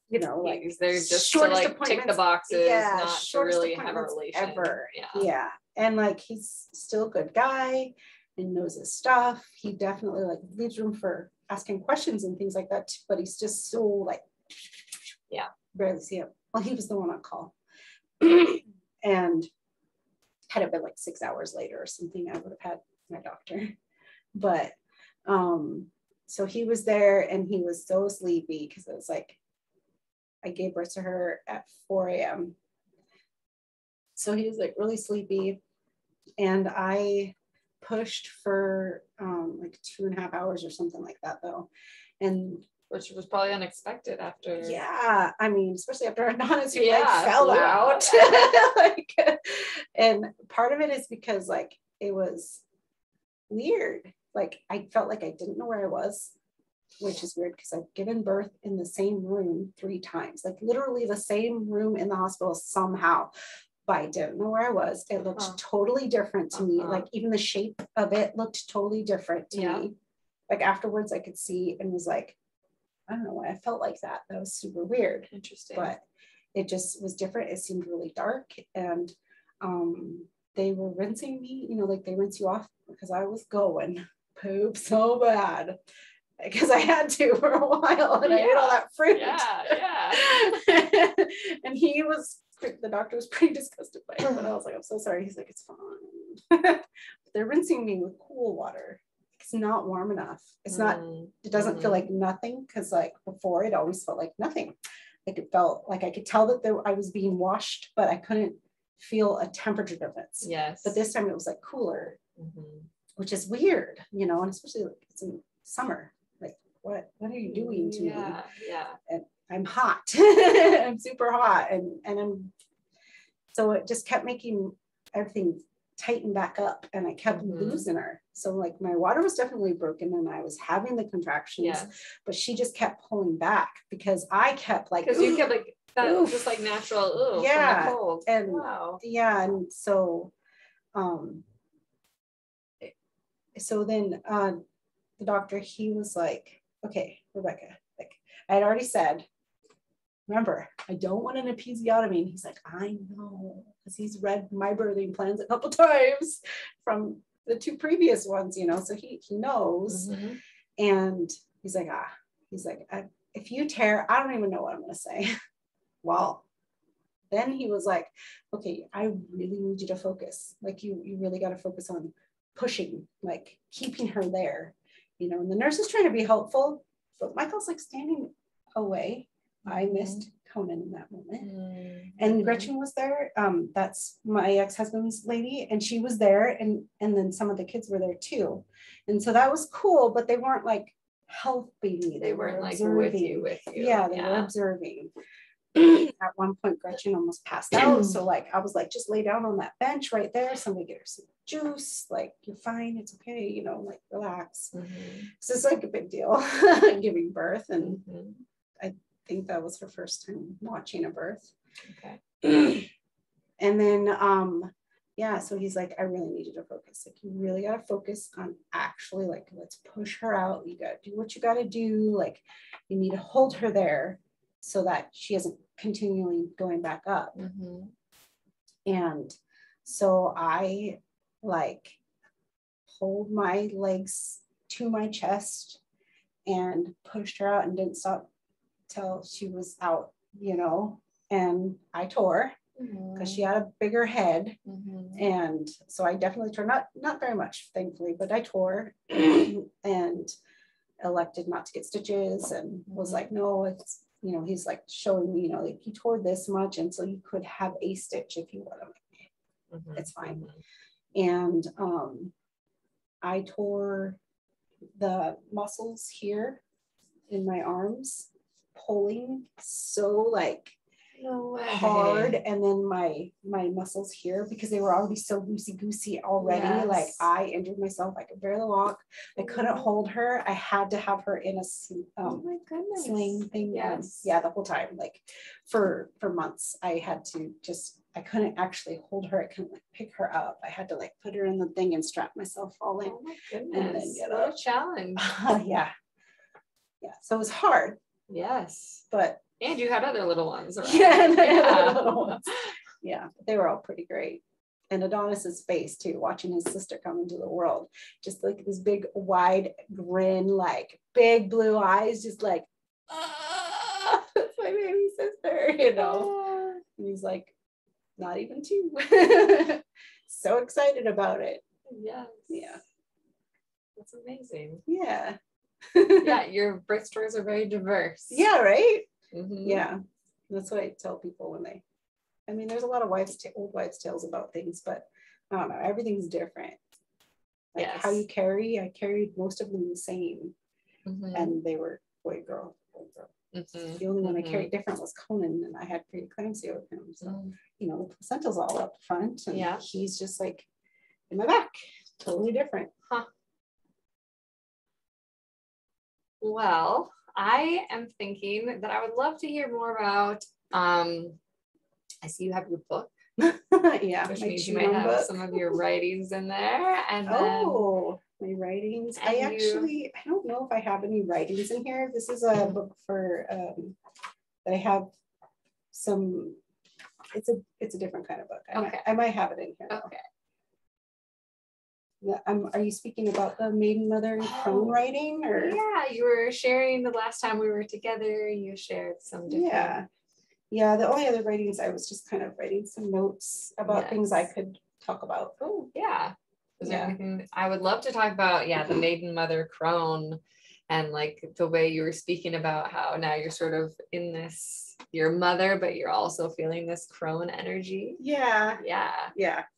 you know, like they're just to like tick the boxes, not to really have a relation. Ever. Yeah. And like, he's still a good guy and knows his stuff. He definitely like leaves room for asking questions and things like that too, but he's just so like, barely see him. Well, he was the one on call. And had it been like 6 hours later or something, I would have had my doctor. But so he was there, and he was so sleepy because it was like, I gave birth to her at 4 a.m. So he was like really sleepy, and I pushed for like 2.5 hours or something like that though. And which was probably unexpected after. Yeah, I mean, especially after Adonis, who like fell out. Like, and part of it is because like it was weird. Like I felt like I didn't know where I was, which is weird because I've given birth in the same room 3 times, like literally the same room in the hospital somehow. But I didn't know where I was. It looked totally different to me. Like even the shape of it looked totally different to me. Like afterwards, I could see and was like, I don't know why I felt like that. That was super weird. Interesting. But it just was different. It seemed really dark. And they were rinsing me, you know, like they rinse you off, because I was going poop so bad because I had to for a while, and I ate all that fruit. And the doctor was pretty disgusted by it, but I was like, I'm so sorry. He's like, it's fine. They're rinsing me with cool water. It's not warm enough. It's not, it doesn't feel like nothing, because like before it always felt like nothing. Like it felt like I could tell that I was being washed, but I couldn't feel a temperature difference. Yes. But this time it was like cooler, which is weird, you know, and especially like it's in summer. Like what are you doing to me? Yeah. And I'm hot. I'm super hot. And so it just kept making everything tighten back up, and I kept losing her. So like my water was definitely broken, and I was having the contractions, but she just kept pulling back because I kept like, because you kept like that was just like natural from the cold. And and so so then the doctor, he was like, okay, Rebecca, like I had already said, remember, I don't want an episiotomy. And he's like, I know, because he's read my birthing plans a couple times from the 2 previous ones, you know, so he knows. And he's like, if you tear, I don't even know what I'm going to say. Well, then he was like, okay, I really need you to focus. Like you really got to focus on pushing, like keeping her there, you know. And the nurse is trying to be helpful, but Michael's like standing away. I missed Conan in that moment. Mm-hmm. And Gretchen was there. That's my ex-husband's lady, and she was there, and then some of the kids were there too. And so that was cool, but they weren't like helping me. They weren't like observing. with you. Yeah, they were observing. At one point, Gretchen almost passed out. So like, I was like, just lay down on that bench right there. Somebody get her some juice. Like, you're fine. It's okay. You know, like, relax. Mm-hmm. So it's like a big deal giving birth. And Mm-hmm. I think that was her first time watching a birth. Okay. And then, yeah, so he's like, I really need you to focus. Like, you really got to focus on actually, like, let's push her out. You got to do what you got to do. Like, you need to hold her there so that she isn't continually going back up. Mm-hmm. And so I like pulled my legs to my chest and pushed her out and didn't stop till she was out, you know, and I tore because she had a bigger head. Mm-hmm. And so I definitely tore, not very much, thankfully, but I tore and elected not to get stitches and was like, no, it's, you know, he's like showing me, you know, like, you tore this much, and so you could have a stitch if you want. I'm like, it's fine. And I tore the muscles here in my arms, pulling so like hard, and then my muscles here, because they were already so loosey goosey already. Yes. Like, I injured myself. I could barely walk. I couldn't hold her. I had to have her in a oh my goodness, sling thing. Yes. Yeah, the whole time, like for months. I had to I couldn't actually hold her. I couldn't like pick her up. I had to like put her in the thing and strap myself all in. Oh my goodness, and then get what up. A challenge. Yeah. So it was hard. Yes. But and you had other little ones around. Yeah, little ones. Yeah, they were all pretty great. And Adonis's face too, watching his sister come into the world, just like this big wide grin, like big blue eyes, just like, ah, that's my baby sister, you know. And he's like, not even 2. So excited about it. Yes. Yeah. That's amazing. Yeah. Yeah, your birth stories are very diverse. Yeah, right? Mm-hmm. Yeah, that's what I tell people when I mean, there's a lot of old wives' tales about things, but I don't know, everything's different. Like, yes. How you carry, I carried most of them the same. Mm-hmm. And they were boy, girl. Mm-hmm. The only one I carried different was Conan, and I had preeclampsia with him. So, you know, the placenta's all up front, and he's just like in my back, totally different. Huh. Well, I am thinking that I would love to hear more about, I see you have your book. Yeah. Which means you might have book. Some of your writings in there. And my writings. I don't know if I have any writings in here. This is a book for, that I have some, it's a different kind of book. I might have it in here. Okay. Are you speaking about the Maiden, Mother, and Crone writing? Or? Yeah, you were sharing the last time we were together. You shared some different. Yeah. The only other writings, I was just kind of writing some notes about things I could talk about. Oh, yeah. Is there anything I would love to talk about? Yeah, the Maiden, Mother, Crone, and like the way you were speaking about how now you're sort of in this, your mother, but you're also feeling this Crone energy. Yeah.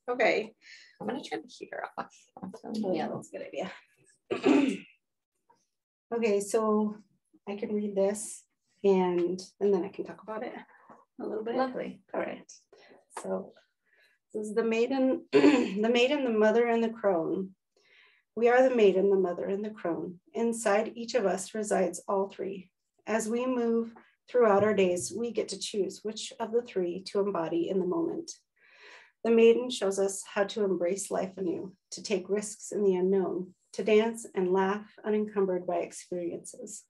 Okay. I'm gonna turn the heater off. Oh yeah, that's a good idea. Okay, so I can read this and then I can talk about it a little bit. Lovely. All right. So this is the maiden, the maiden, the mother, and the crone. We are the maiden, the mother, and the crone. Inside each of us resides all three. As we move throughout our days, we get to choose which of the three to embody in the moment. The maiden shows us how to embrace life anew, to take risks in the unknown, to dance and laugh unencumbered by experiences.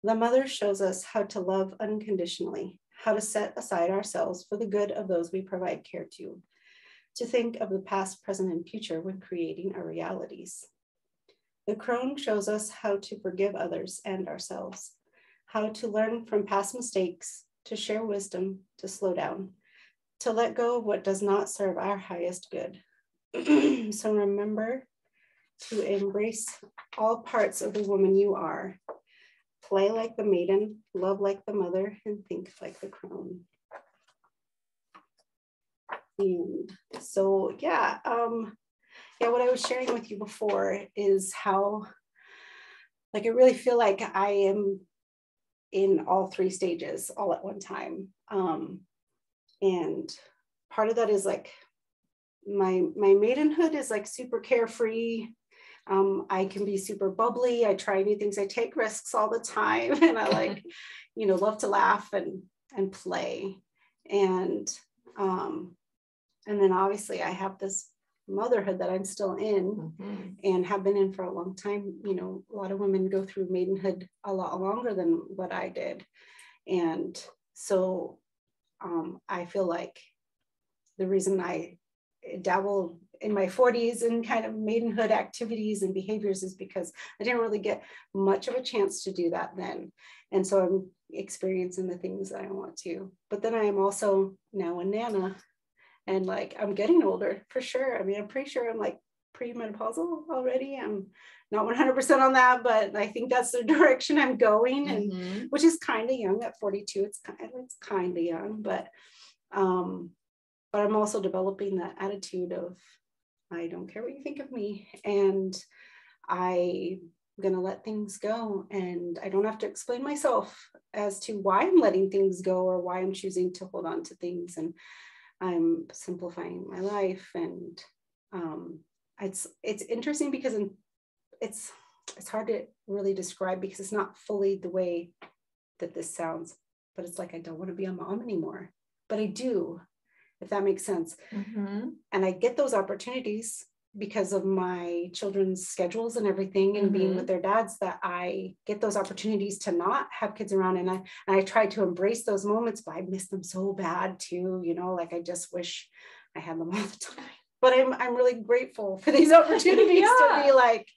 The mother shows us how to love unconditionally, how to set aside ourselves for the good of those we provide care to think of the past, present, and future when creating our realities. The crone shows us how to forgive others and ourselves, how to learn from past mistakes, to share wisdom, to slow down, to let go of what does not serve our highest good. So remember to embrace all parts of the woman you are. play like the maiden, love like the mother, and think like the crone. And so, yeah, what I was sharing with you before is how, like, I really feel like I am in all three stages all at one time. And part of that is like my maidenhood is like super carefree. I can be super bubbly. I try new things. I take risks all the time, and I like, love to laugh and play. And then obviously I have this motherhood that I'm still in and have been in for a long time. A lot of women go through maidenhood a lot longer than what I did. And so I feel like the reason I dabble in my 40s in kind of maidenhood activities and behaviors is because I didn't really get much of a chance to do that then. And so I'm experiencing the things that I want to. But then I am also now a Nana. And like, I'm getting older for sure. I mean, I'm pretty sure I'm like premenopausal already. I'm not 100% on that, but I think that's the direction I'm going, and which is kind of young at 42. It's kind of young, but I'm also developing that attitude of, I don't care what you think of me, and I'm gonna let things go, and I don't have to explain myself as to why I'm letting things go or why I'm choosing to hold on to things. And I'm simplifying my life. And it's interesting because it's hard to really describe because it's not fully the way that this sounds, but it's like, I don't want to be a mom anymore, but I do, if that makes sense. And I get those opportunities because of my children's schedules and everything, and being with their dads, that I get those opportunities to not have kids around. And I try to embrace those moments, but I miss them so bad too. like, I just wish I had them all the time. But I'm really grateful for these opportunities to be like,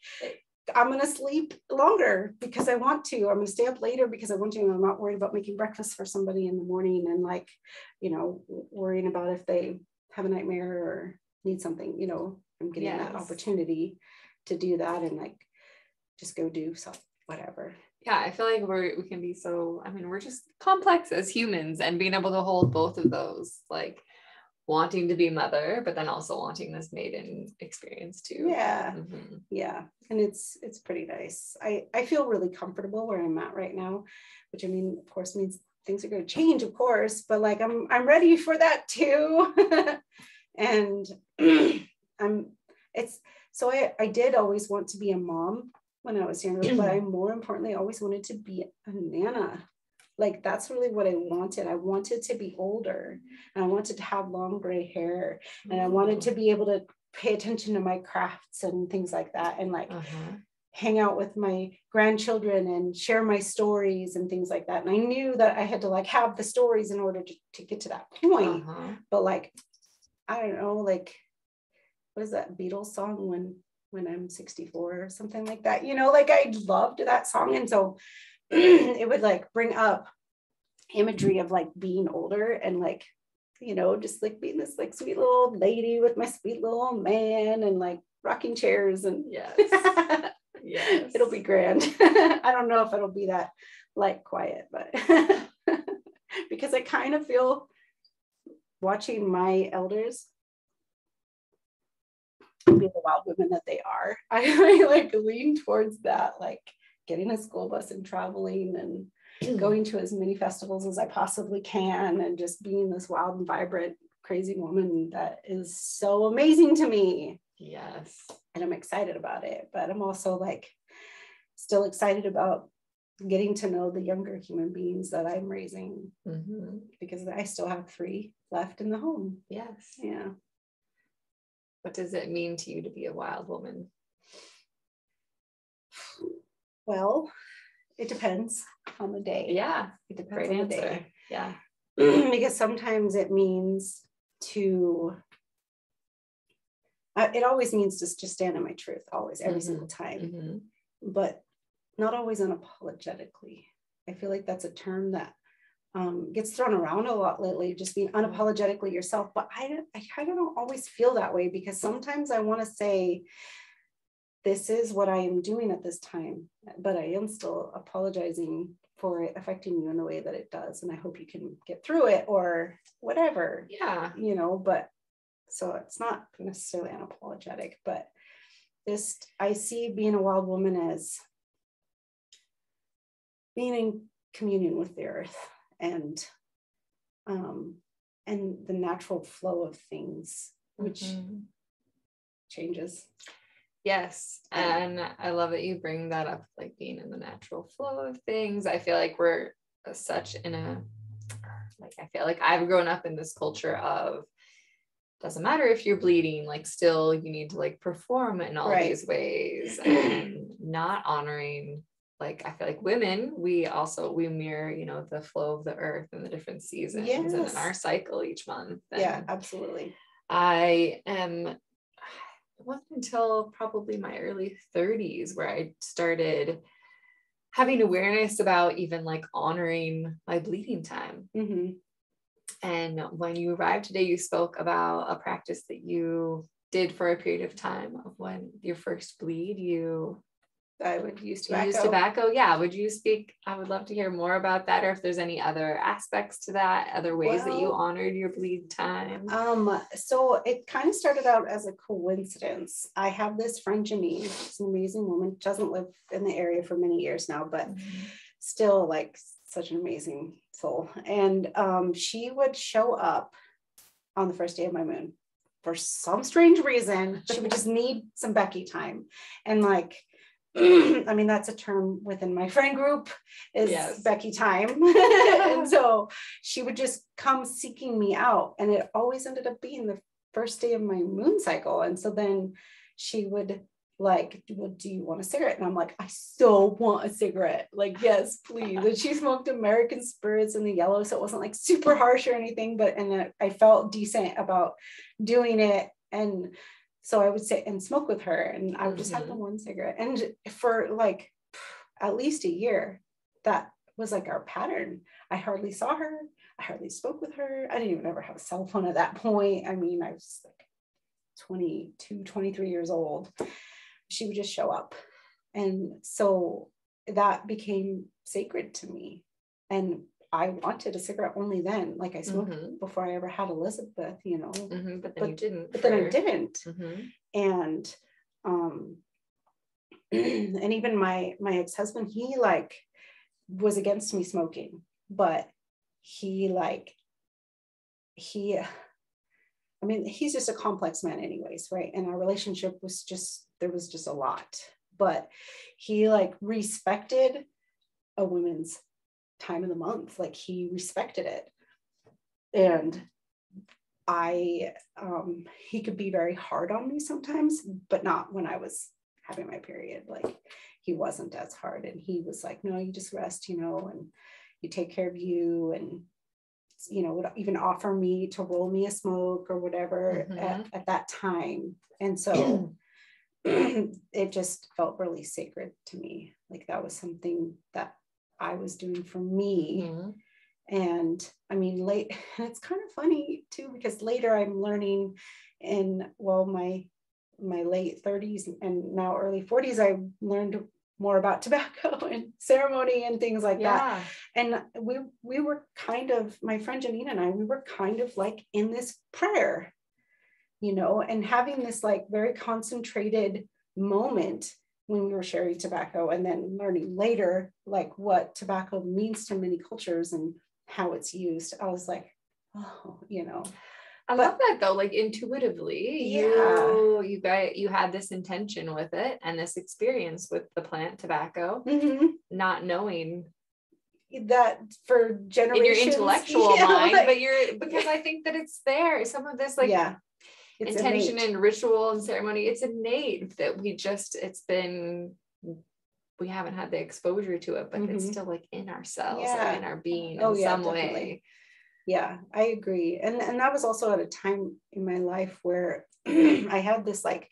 I'm going to sleep longer because I want to. I'm going to stay up later because I want to. And I'm not worried about making breakfast for somebody in the morning and like, worrying about if they have a nightmare or need something, I'm getting that opportunity to do that and like just go do something, whatever. Yeah, I feel like we can be so, we're just complex as humans, and being able to hold both of those, like wanting to be mother, but then also wanting this maiden experience too. Yeah. Yeah. And it's pretty nice. I feel really comfortable where I'm at right now, which of course means things are going to change, of course, but like, I'm ready for that too. And I did always want to be a mom when I was younger, but I more importantly always wanted to be a Nana. Like, that's really what I wanted. I wanted to be older, and I wanted to have long gray hair, and I wanted to be able to pay attention to my crafts and things like that, and like hang out with my grandchildren and share my stories and things like that. And I knew that I had to like have the stories in order to get to that point. But like, I don't know, like, what is that Beatles song, when I'm 64 or something like that, like I loved that song. And so it would like bring up imagery of like being older and like, just like being this like sweet little old lady with my sweet little old man and like rocking chairs. And yes. It'll be grand. I don't know if it'll be that like quiet, but because I kind of feel watching my elders be the wild women that they are, I like lean towards that, like getting a school bus and traveling and going to as many festivals as I possibly can, and just being this wild and vibrant, crazy woman that is so amazing to me. Yes. And I'm excited about it, but I'm also like still excited about getting to know the younger human beings that I'm raising, because I still have 3 left in the home. Yes. Yeah. What does it mean to you to be a wild woman? Well, it depends on the day. Yeah, it depends on the day. Yeah. Because sometimes it means to, it always means to just stand in my truth, always, every single time, but not always unapologetically. I feel like that's a term that gets thrown around a lot lately, just being unapologetically yourself. But I kind of don't always feel that way, because sometimes I want to say, this is what I am doing at this time, but I am still apologizing for it affecting you in the way that it does. And I hope you can get through it or whatever, you know, but so it's not necessarily unapologetic, but I see being a wild woman as being in communion with the earth and the natural flow of things, which changes. Yes. And I love that you bring that up, like being in the natural flow of things. I feel like we're such in a, like, I feel like I've grown up in this culture of, doesn't matter if you're bleeding, like still you need to like perform in all these ways, and not honoring, like, I feel like women, we mirror, you know, the flow of the earth and the different seasons and in our cycle each month. And absolutely. It wasn't until probably my early 30s where I started having awareness about even like honoring my bleeding time. And when you arrived today, you spoke about a practice that you did for a period of time of when your first bleed, I would use tobacco. Use tobacco. Yeah. Would you speak? I would love to hear more about that, or if there's any other aspects to that, other ways that you honored your bleed time. So it kind of started out as a coincidence. I have this friend, Janine. She's an amazing woman. Doesn't live in the area for many years now, but still like such an amazing soul. And she would show up on the first day of my moon for some strange reason. She would just need some Becky time. And like, I mean, that's a term within my friend group is Becky time. And so she would just come seeking me out. And it always ended up being the first day of my moon cycle. And so then she would like, well, do you want a cigarette? And I'm like, I so want a cigarette. Like, yes, please. And she smoked American Spirits in the yellow. So it wasn't like super harsh or anything, but, and I felt decent about doing it. And so I would sit and smoke with her, and I would just have the one cigarette. And for like at least a year, that was like our pattern. I hardly saw her. I hardly spoke with her. I didn't even ever have a cell phone at that point. I mean, I was like 22, 23 years old. She would just show up. And so that became sacred to me. And I wanted a cigarette only then. Like I smoked before I ever had Elizabeth, you know. But then you didn't. But then I didn't. And and even my ex-husband, he like was against me smoking, but I mean, he's just a complex man anyways, right? And our relationship was just, there was just a lot. But he like respected a woman's time of the month. Like he respected it. And he could be very hard on me sometimes, but not when I was having my period. Like he wasn't as hard. And he was like, no, you just rest, you know, and you take care of you. And, you know, would even offer me to roll me a smoke or whatever at that time. And so it just felt really sacred to me. Like that was something that I was doing for me. And I mean, and it's kind of funny too, because later I'm learning in, well, my late 30s and now early 40s, I learned more about tobacco and ceremony and things like that. And we were kind of, my friend Janine and I, we were kind of like in this prayer, you know, and having this like very concentrated moment when we were sharing tobacco, and then learning later like what tobacco means to many cultures and how it's used. I was like, oh, you know. I love that though, like intuitively, you had this intention with it and this experience with the plant tobacco, not knowing that for generations in your intellectual mind, like, but because I think that it's there. Some of this like intention innate. And ritual and ceremony, it's innate that we haven't had the exposure to it, but it's still like in ourselves or in our being in some way. Yeah, I agree. And that was also at a time in my life where I had this like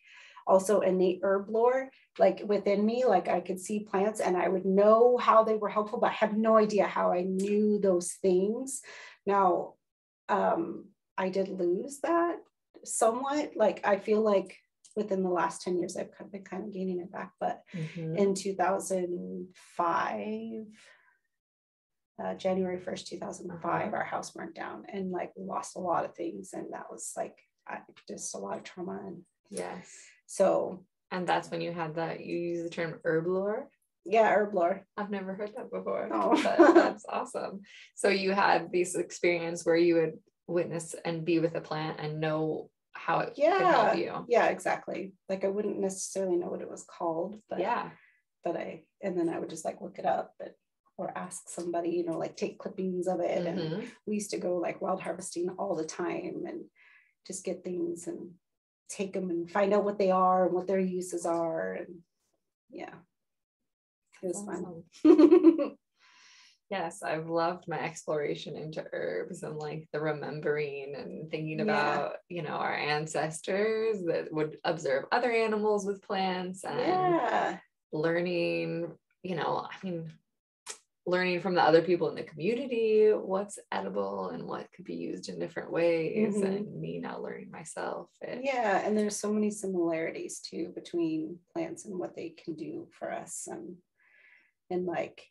also innate herb lore like within me. Like I could see plants and I would know how they were helpful, but I have no idea how I knew those things. Now, I did lose that somewhat. Like I feel like within the last 10 years, I've been kind of gaining it back. But in 2005, January 1st, 2005, our house burnt down, and like we lost a lot of things. And that was like just a lot of trauma. And yes. So. And that's when you had that, you use the term herb lore. Yeah, herb lore. I've never heard that before. Oh. That's awesome. So you had this experience where you would witness and be with a plant and know how it could help you. Yeah, exactly. Like I wouldn't necessarily know what it was called, but and then I would just like look it up or ask somebody, you know, like take clippings of it. And we used to go like wild harvesting all the time and just get things and take them and find out what they are and what their uses are. And yeah, it was fun. Yes, I've loved my exploration into herbs and like the remembering and thinking about, you know, our ancestors that would observe other animals with plants and learning, you know, I mean, learning from the other people in the community what's edible and what could be used in different ways, and me now learning myself. And there's so many similarities too between plants and what they can do for us, and like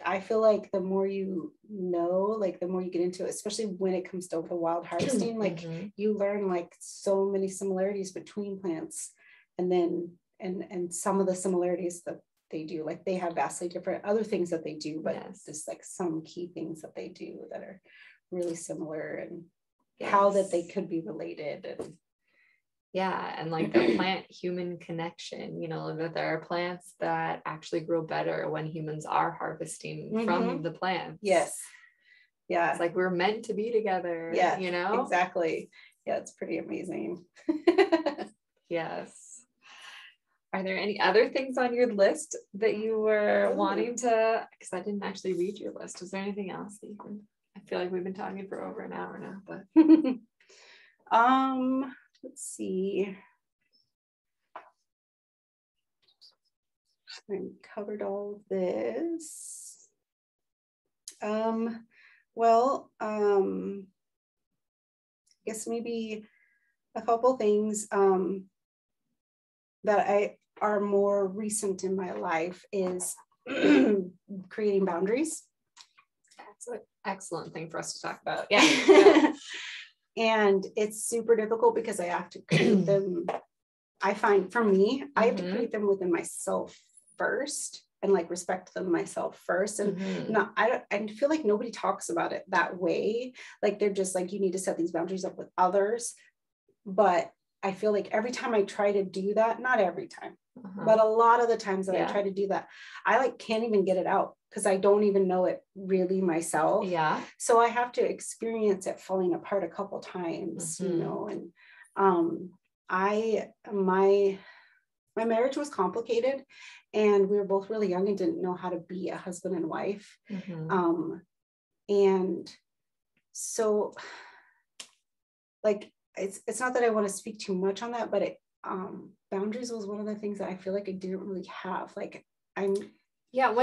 I feel like the more you know, like the more you get into it, especially when it comes to the wild harvesting, like you learn like so many similarities between plants, and then and some of the similarities that they do, like they have vastly different other things that they do, but just like some key things that they do that are really similar, and how that they could be related. And and like the plant human connection, you know, that there are plants that actually grow better when humans are harvesting from the plants. It's like we're meant to be together. You know, exactly. It's pretty amazing. Yes. Are there any other things on your list that you were wanting to, because I didn't actually read your list. Is there anything else that you can, I feel like we've been talking for over an hour now, but let's see. I covered all of this. I guess maybe a couple things that are more recent in my life is creating boundaries. That's an excellent thing for us to talk about. And it's super difficult because I have to create them. I find for me, I have to create them within myself first, and like respect them myself first. And I feel like nobody talks about it that way. Like they're just like, you need to set these boundaries up with others. But I feel like every time I try to do that, not every time, but a lot of the times that I try to do that, I like can't even get it out because I don't even know it really myself. So I have to experience it falling apart a couple times, you know. And my marriage was complicated, and we were both really young and didn't know how to be a husband and wife. And so like, it's not that I want to speak too much on that, but boundaries was one of the things that I feel like I didn't really have. Like when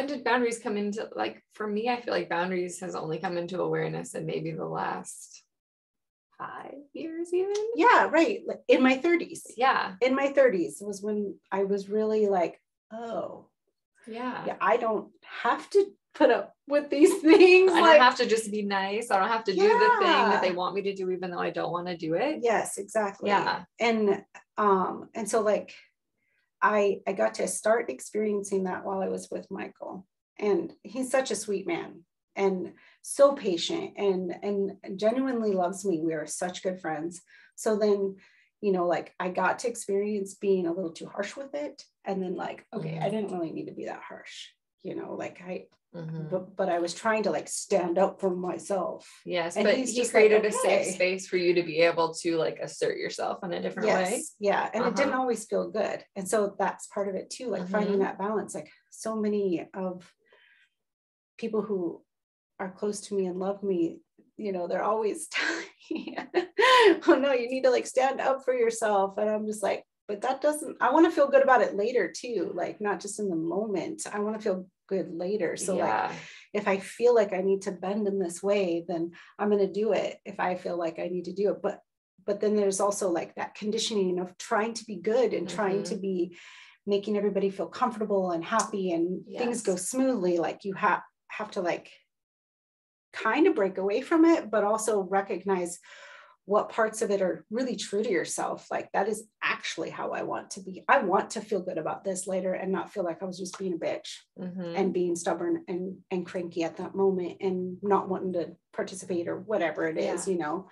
did boundaries come into, like, for me, I feel like boundaries has only come into awareness in maybe the last 5 years even. Right. Like in my 30s. In my 30s was when I was really like, oh, I don't have to put up with these things. I don't have to just be nice. I don't have to do the thing that they want me to do, even though I don't want to do it. Yes, exactly. And so like I got to start experiencing that while I was with Michael, and he's such a sweet man and so patient and genuinely loves me. We are such good friends. So then, you know, like I got to experience being a little too harsh with it, and then like, okay, I didn't really need to be that harsh, you know, like but I was trying to like stand up for myself. Yes, and but he created a safe space for you to be able to like assert yourself in a different way. And it didn't always feel good. And so that's part of it too, like finding that balance. Like so many of people who are close to me and love me, you know, they're always telling me, oh no, you need to like stand up for yourself. And I'm just like, but that doesn't, I want to feel good about it later too. Like not just in the moment. I want to feel good later. So like, if I feel like I need to bend in this way, then I'm going to do it if I feel like I need to do it. But but then there's also like that conditioning of trying to be good and trying to be making everybody feel comfortable and happy and things go smoothly. Like you have to like kind of break away from it, but also recognize what parts of it are really true to yourself. Like that is actually how I want to be. I want to feel good about this later and not feel like I was just being a bitch and being stubborn and cranky at that moment and not wanting to participate or whatever it is, you know?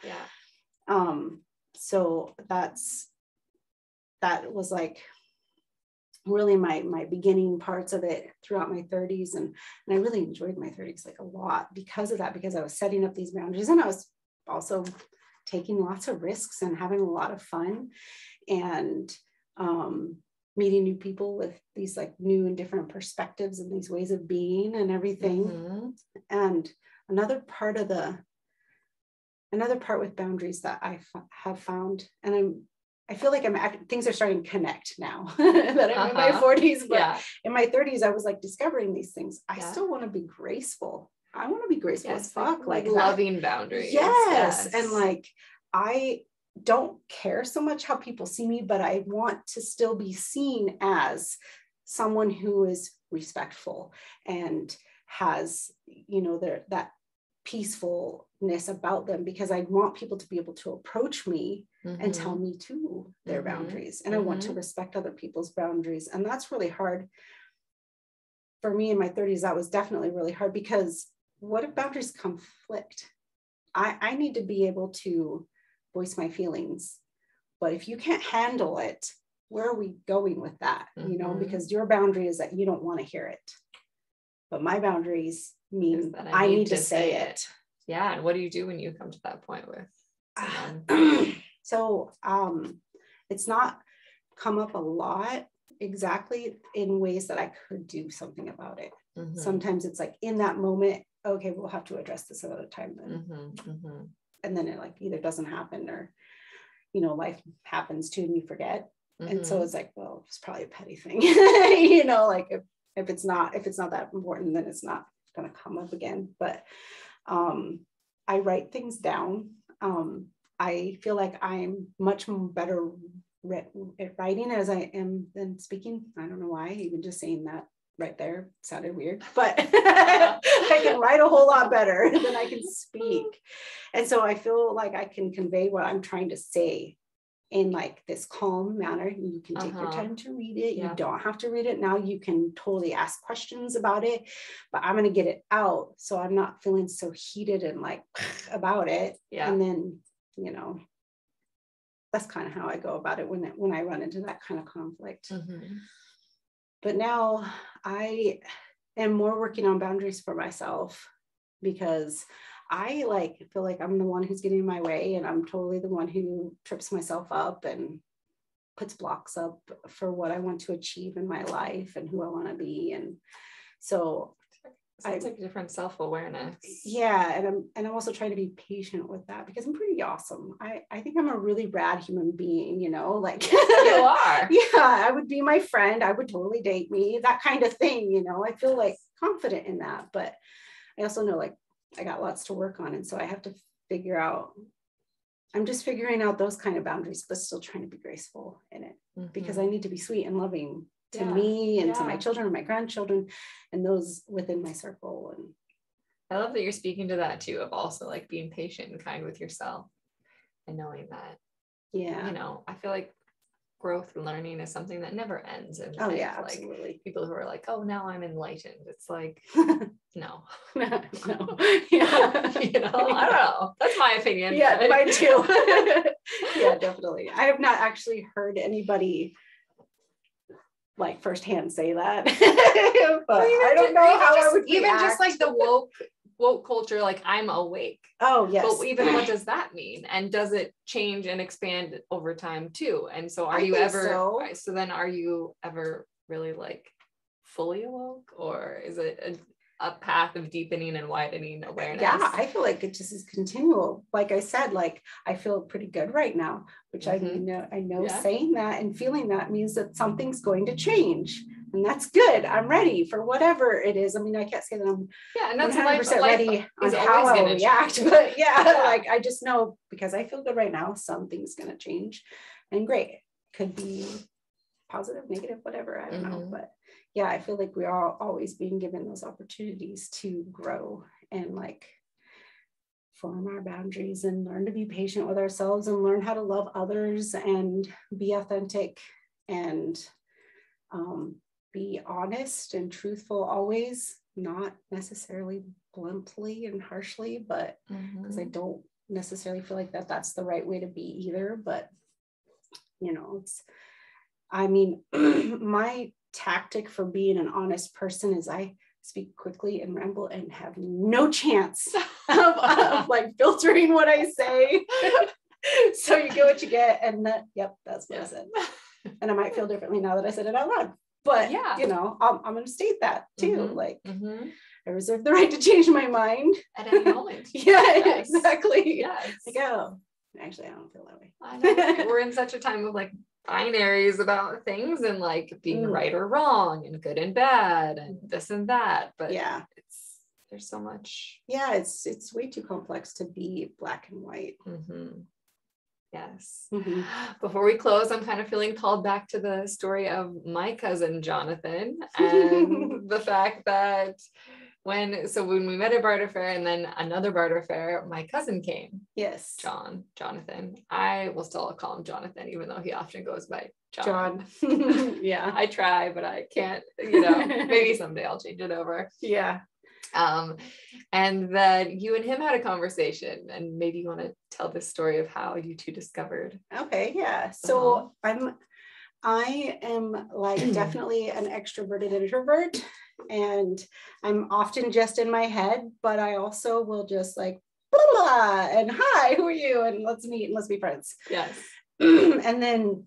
So that was like really my beginning parts of it throughout my 30s. And I really enjoyed my 30s like a lot because of that, because I was setting up these boundaries and I was also taking lots of risks and having a lot of fun and meeting new people with these like new and different perspectives and these ways of being and everything. And another part with boundaries that I have found, and I feel like things are starting to connect now that I'm in my 40s, but in my 30s, I was like discovering these things. I still want to be graceful. I want to be graceful as fuck. Like loving boundaries. Yes. And like, I don't care so much how people see me, but I want to still be seen as someone who is respectful and has, you know, that peacefulness about them, because I want people to be able to approach me and tell me to their boundaries. And I want to respect other people's boundaries. And that's really hard for me in my 30s. That was definitely really hard, because what if boundaries conflict? I need to be able to voice my feelings, but if you can't handle it, where are we going with that? You know, because your boundary is that you don't want to hear it, but my boundaries mean that I need to say it. Yeah. And what do you do when you come to that point with so it's not come up a lot exactly in ways that I could do something about it. Sometimes it's like in that moment, okay, we'll have to address this another time then. And then it like either doesn't happen, or, you know, life happens too and you forget. And so it's like, well, it's probably a petty thing. You know, like if it's not that important, then it's not going to come up again. But I write things down. I feel like I'm much better at writing as I am than speaking. I don't know why, even just saying that right there sounded weird, but I can write a whole lot better than I can speak. And so I feel like I can convey what I'm trying to say in like this calm manner. You can take your time to read it. You don't have to read it now. You can totally ask questions about it, but I'm going to get it out so I'm not feeling so heated and like about it. And then, you know, that's kind of how I go about it when I run into that kind of conflict. But now I am more working on boundaries for myself, because I like feel like I'm the one who's getting in my way, and I'm totally the one who trips myself up and puts blocks up for what I want to achieve in my life and who I want to be. And so it's like a different self-awareness. And I'm also trying to be patient with that, because I'm pretty awesome. I think I'm a really rad human being, you know, like you are. I would be my friend. I would totally date me, that kind of thing. You know, I feel like confident in that, but I also know like I got lots to work on. And so I have to I'm just figuring out those kind of boundaries, but still trying to be graceful in it, because I need to be sweet and loving to me and to my children and my grandchildren and those within my circle. And I love that you're speaking to that too, of also like being patient and kind with yourself and knowing that, you know, I feel like growth and learning is something that never ends. And absolutely. Like people who are like, oh, now I'm enlightened. It's like, no. You know, I don't know. That's my opinion. Yeah, mine too. Yeah, definitely. I have not actually heard anybody like firsthand say that, but I don't know how I would even react. just like the woke culture, like I'm awake. Oh yes. But even what does that mean? And does it change and expand over time too? And so are you ever really like fully awoke, or is it a path of deepening and widening awareness? Yeah, I feel like it just is continual. Like I said, like I feel pretty good right now, which I know saying that and feeling that means that something's going to change. and that's good. I'm ready for whatever it is. I mean, I can't say that I'm and that's 100% ready on is how always I'll gonna react, change. but like, I just know because I feel good right now, something's going to change, and great. Could be positive, negative, whatever. I don't know. But yeah, I feel like we are always being given those opportunities to grow and like form our boundaries and learn to be patient with ourselves and learn how to love others and be authentic and be honest and truthful always, not necessarily bluntly and harshly, but because I don't necessarily feel like that's the right way to be either. But you know, I mean, my tactic for being an honest person is I speak quickly and ramble and have no chance of like filtering what I say. So you get what you get, and that's what I said. And I might feel differently now that I said it out loud, but you know, I'm going to state that too. Like I reserve the right to change my mind at any moment. Exactly. Like, oh, actually, I don't feel that way. I know. We're in such a time of like binaries about things and like being right or wrong and good and bad and this and that. But there's so much. It's way too complex to be black and white. Yes. Before we close, I'm kind of feeling called back to the story of my cousin Jonathan and the fact that when we met at Barter Fair and then another Barter Fair, my cousin came. Yes. Jonathan. I will still call him Jonathan, even though he often goes by John. Yeah. I try, but I can't, you know, maybe someday I'll change it over. Yeah. And then you and him had a conversation, and maybe you want to tell this story of how you two discovered. Okay. Yeah. So I am like definitely an extroverted introvert, and I'm often just in my head, but I also will just like, blah, blah, and hi, who are you? And let's meet and let's be friends. Yes. And then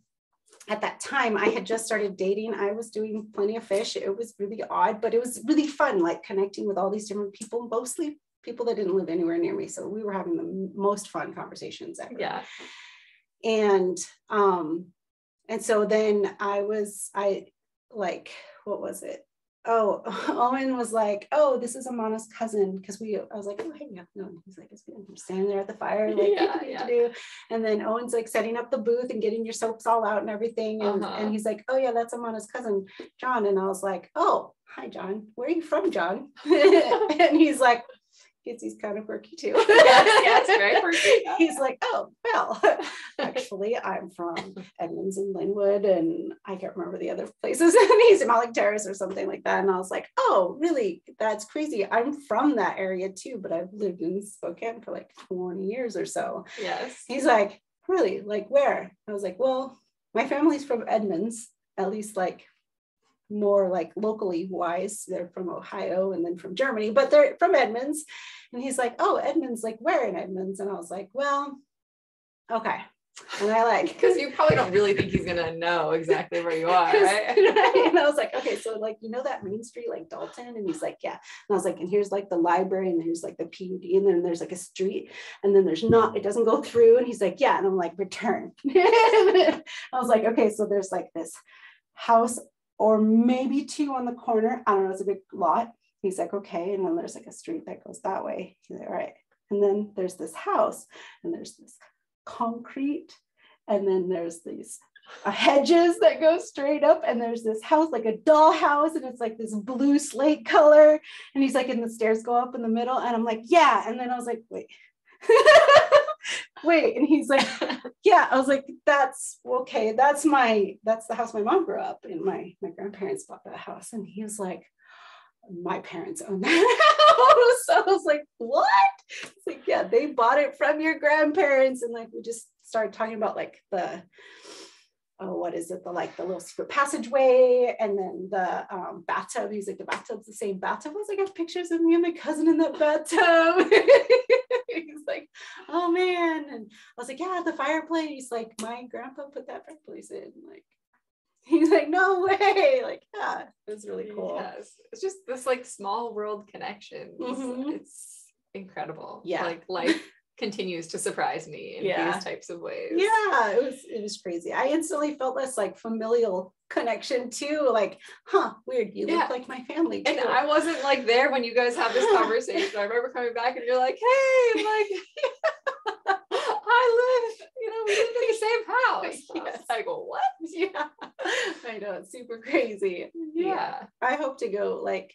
at that time I had just started dating. I was doing Plenty of Fish. It was really odd, but it was really fun, like connecting with all these different people, mostly people that didn't live anywhere near me. So we were having the most fun conversations ever. Yeah. And so then what was it? Oh, Owen was like, oh, this is Amana's cousin. Cause I was like, oh, hey, no. He's like, I'm standing there at the fire, like, do. And then Owen's like setting up the booth and getting your soaps all out and everything. And he's like, oh yeah, that's Amana's cousin, John. And I was like, oh, hi, John. Where are you from, John? And he's like, he's kind of quirky too. Yes, very quirky. He's like, oh, well, actually, I'm from Edmonds and Linwood, and I can't remember the other places. And he's in Malik Terrace or something like that. And I was like, oh, really? That's crazy. I'm from that area too, but I've lived in Spokane for like 20 years or so. Yes. He's like, really? Like where? I was like, well, my family's from Edmonds, at least like more like locally wise. They're from Ohio and then from Germany, but they're from Edmonds. And he's like, oh, Edmonds, like where in Edmonds? And I was like, well, okay. And I like, because you probably don't really think he's gonna know exactly where you are, right? And I was like, okay, so like, you know that main street, like Dalton? And he's like, yeah. And I was like, and here's like the library, and here's like the PUD, and then there's like a street, and then it doesn't go through. And he's like, yeah. And I'm like, return. I was like, okay, so there's like this house or maybe two on the corner. I don't know, it's a big lot. He's like, okay. And then there's like a street that goes that way. He's like, all right. And then there's this house, and there's this concrete, and then there's these hedges that go straight up, and there's this house, like a doll house, and it's like this blue slate color. And he's like, and the stairs go up in the middle. And I'm like, yeah. And then I was like, wait. Wait. And he's like, yeah. I was like, that's okay. That's the house my mom grew up in. My grandparents bought that house. And he was like, my parents own that house. So I was like, what? It's like, yeah, they bought it from your grandparents. And like, we just started talking about like the little secret passageway, and then the bathtub. He's like, the bathtub's the same bathtub. I was like, I have pictures of me and my cousin in that bathtub. He's like, oh man. And I was like, yeah, the fireplace, like my grandpa put that fireplace in. Like, he's like, no way. Like, yeah, it was really cool. Yes. It's just this like small world connection. It's incredible. Yeah. Like life continues to surprise me in these types of ways. Yeah, it was crazy. I instantly felt this like familial connection too. Like, weird. You look like my family too. And I wasn't like there when you guys had this conversation. I remember coming back and you're like, hey, I'm like, we live in the same house. Yes. I go, what? Yeah, I know, it's super crazy. Yeah. I hope to go like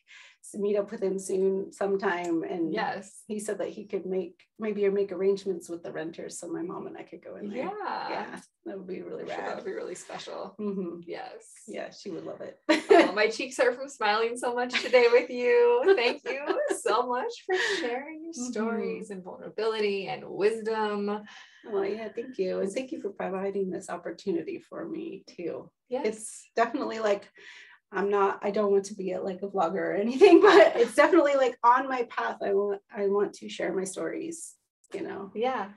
meet up with him soon sometime. And yes, he said that he could make arrangements with the renters so my mom and I could go in there. Yeah, that would be really rad. That would be really special. Yes. Yeah, she would love it. My cheeks hurt from smiling so much today with you. Thank you so much for sharing your stories and vulnerability and wisdom. Well, yeah, thank you. And thank you for providing this opportunity for me too. Yes. It's definitely like, I don't want to be like a vlogger or anything, but it's definitely like on my path. I want to share my stories, Yeah,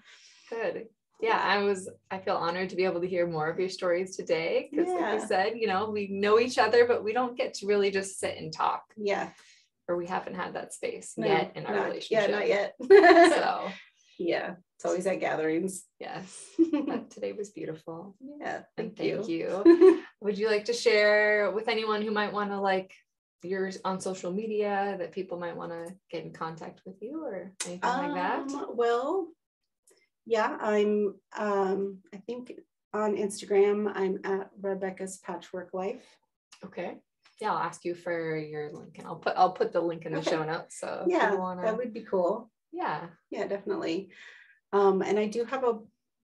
good. Yeah, I feel honored to be able to hear more of your stories today. Because like you said, we know each other, but we don't get to really just sit and talk. Yeah. Or we haven't had that space yet in our relationship. Yeah, not yet. So yeah, it's always at gatherings. Yes. But today was beautiful. Yeah. Thank you. Would you like to share with anyone who might want to like you're on social media that people might want to get in contact with you or anything like that? Well, yeah, I'm I think on Instagram I'm at Rebecca's Patchwork Life. Okay. Yeah, I'll ask you for your link and I'll put the link in the show notes. So that would be cool. Yeah, definitely. And I do have a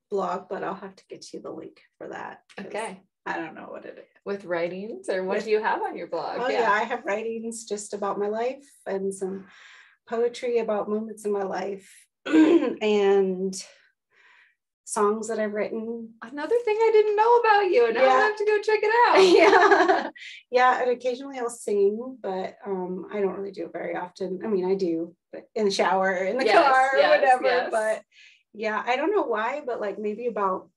blog, but I'll have to get you the link for that. Okay. I don't know what it is. With writings or what do you have on your blog? Oh yeah, I have writings just about my life and some poetry about moments in my life and songs that I've written. Another thing I didn't know about you. Now I have to go check it out. Yeah. And occasionally I'll sing, but I don't really do it very often. I mean, I do, but in the shower, in the car, or whatever. Yes. But yeah, I don't know why, but like maybe about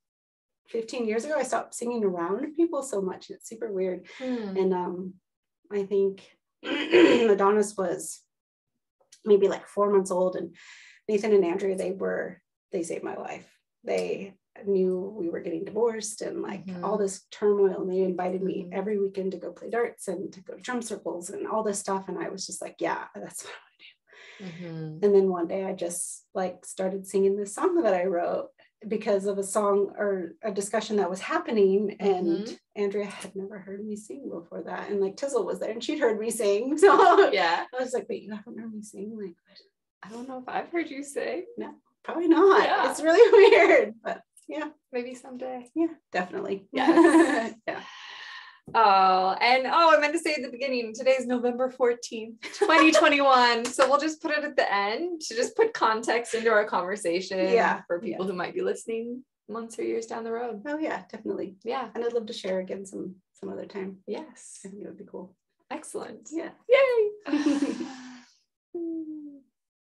15 years ago, I stopped singing around people so much. It's super weird. And I think Adonis was maybe like 4 months old, and Nathan and Andrea, they saved my life. They knew we were getting divorced and like all this turmoil, and they invited me every weekend to go play darts and to go to drum circles and all this stuff. And I was just like, yeah, that's what I want to do. And then one day I just like started singing this song that I wrote because of a song or a discussion that was happening. And Andrea had never heard me sing before that. And like Tizzle was there and she'd heard me sing. So I was like, wait, you haven't heard me sing? Like, I don't know if I've heard you sing. No, probably not. Yeah. It's really weird, but yeah. Maybe someday. Yeah, definitely. Yes. Yeah. I meant to say at the beginning, today's November 14th, 2021. So we'll just put it at the end to just put context into our conversation for people who might be listening months or years down the road. Oh yeah, definitely. Yeah. And I'd love to share again some other time. Yes. I think it would be cool. Excellent. Yeah. Yay.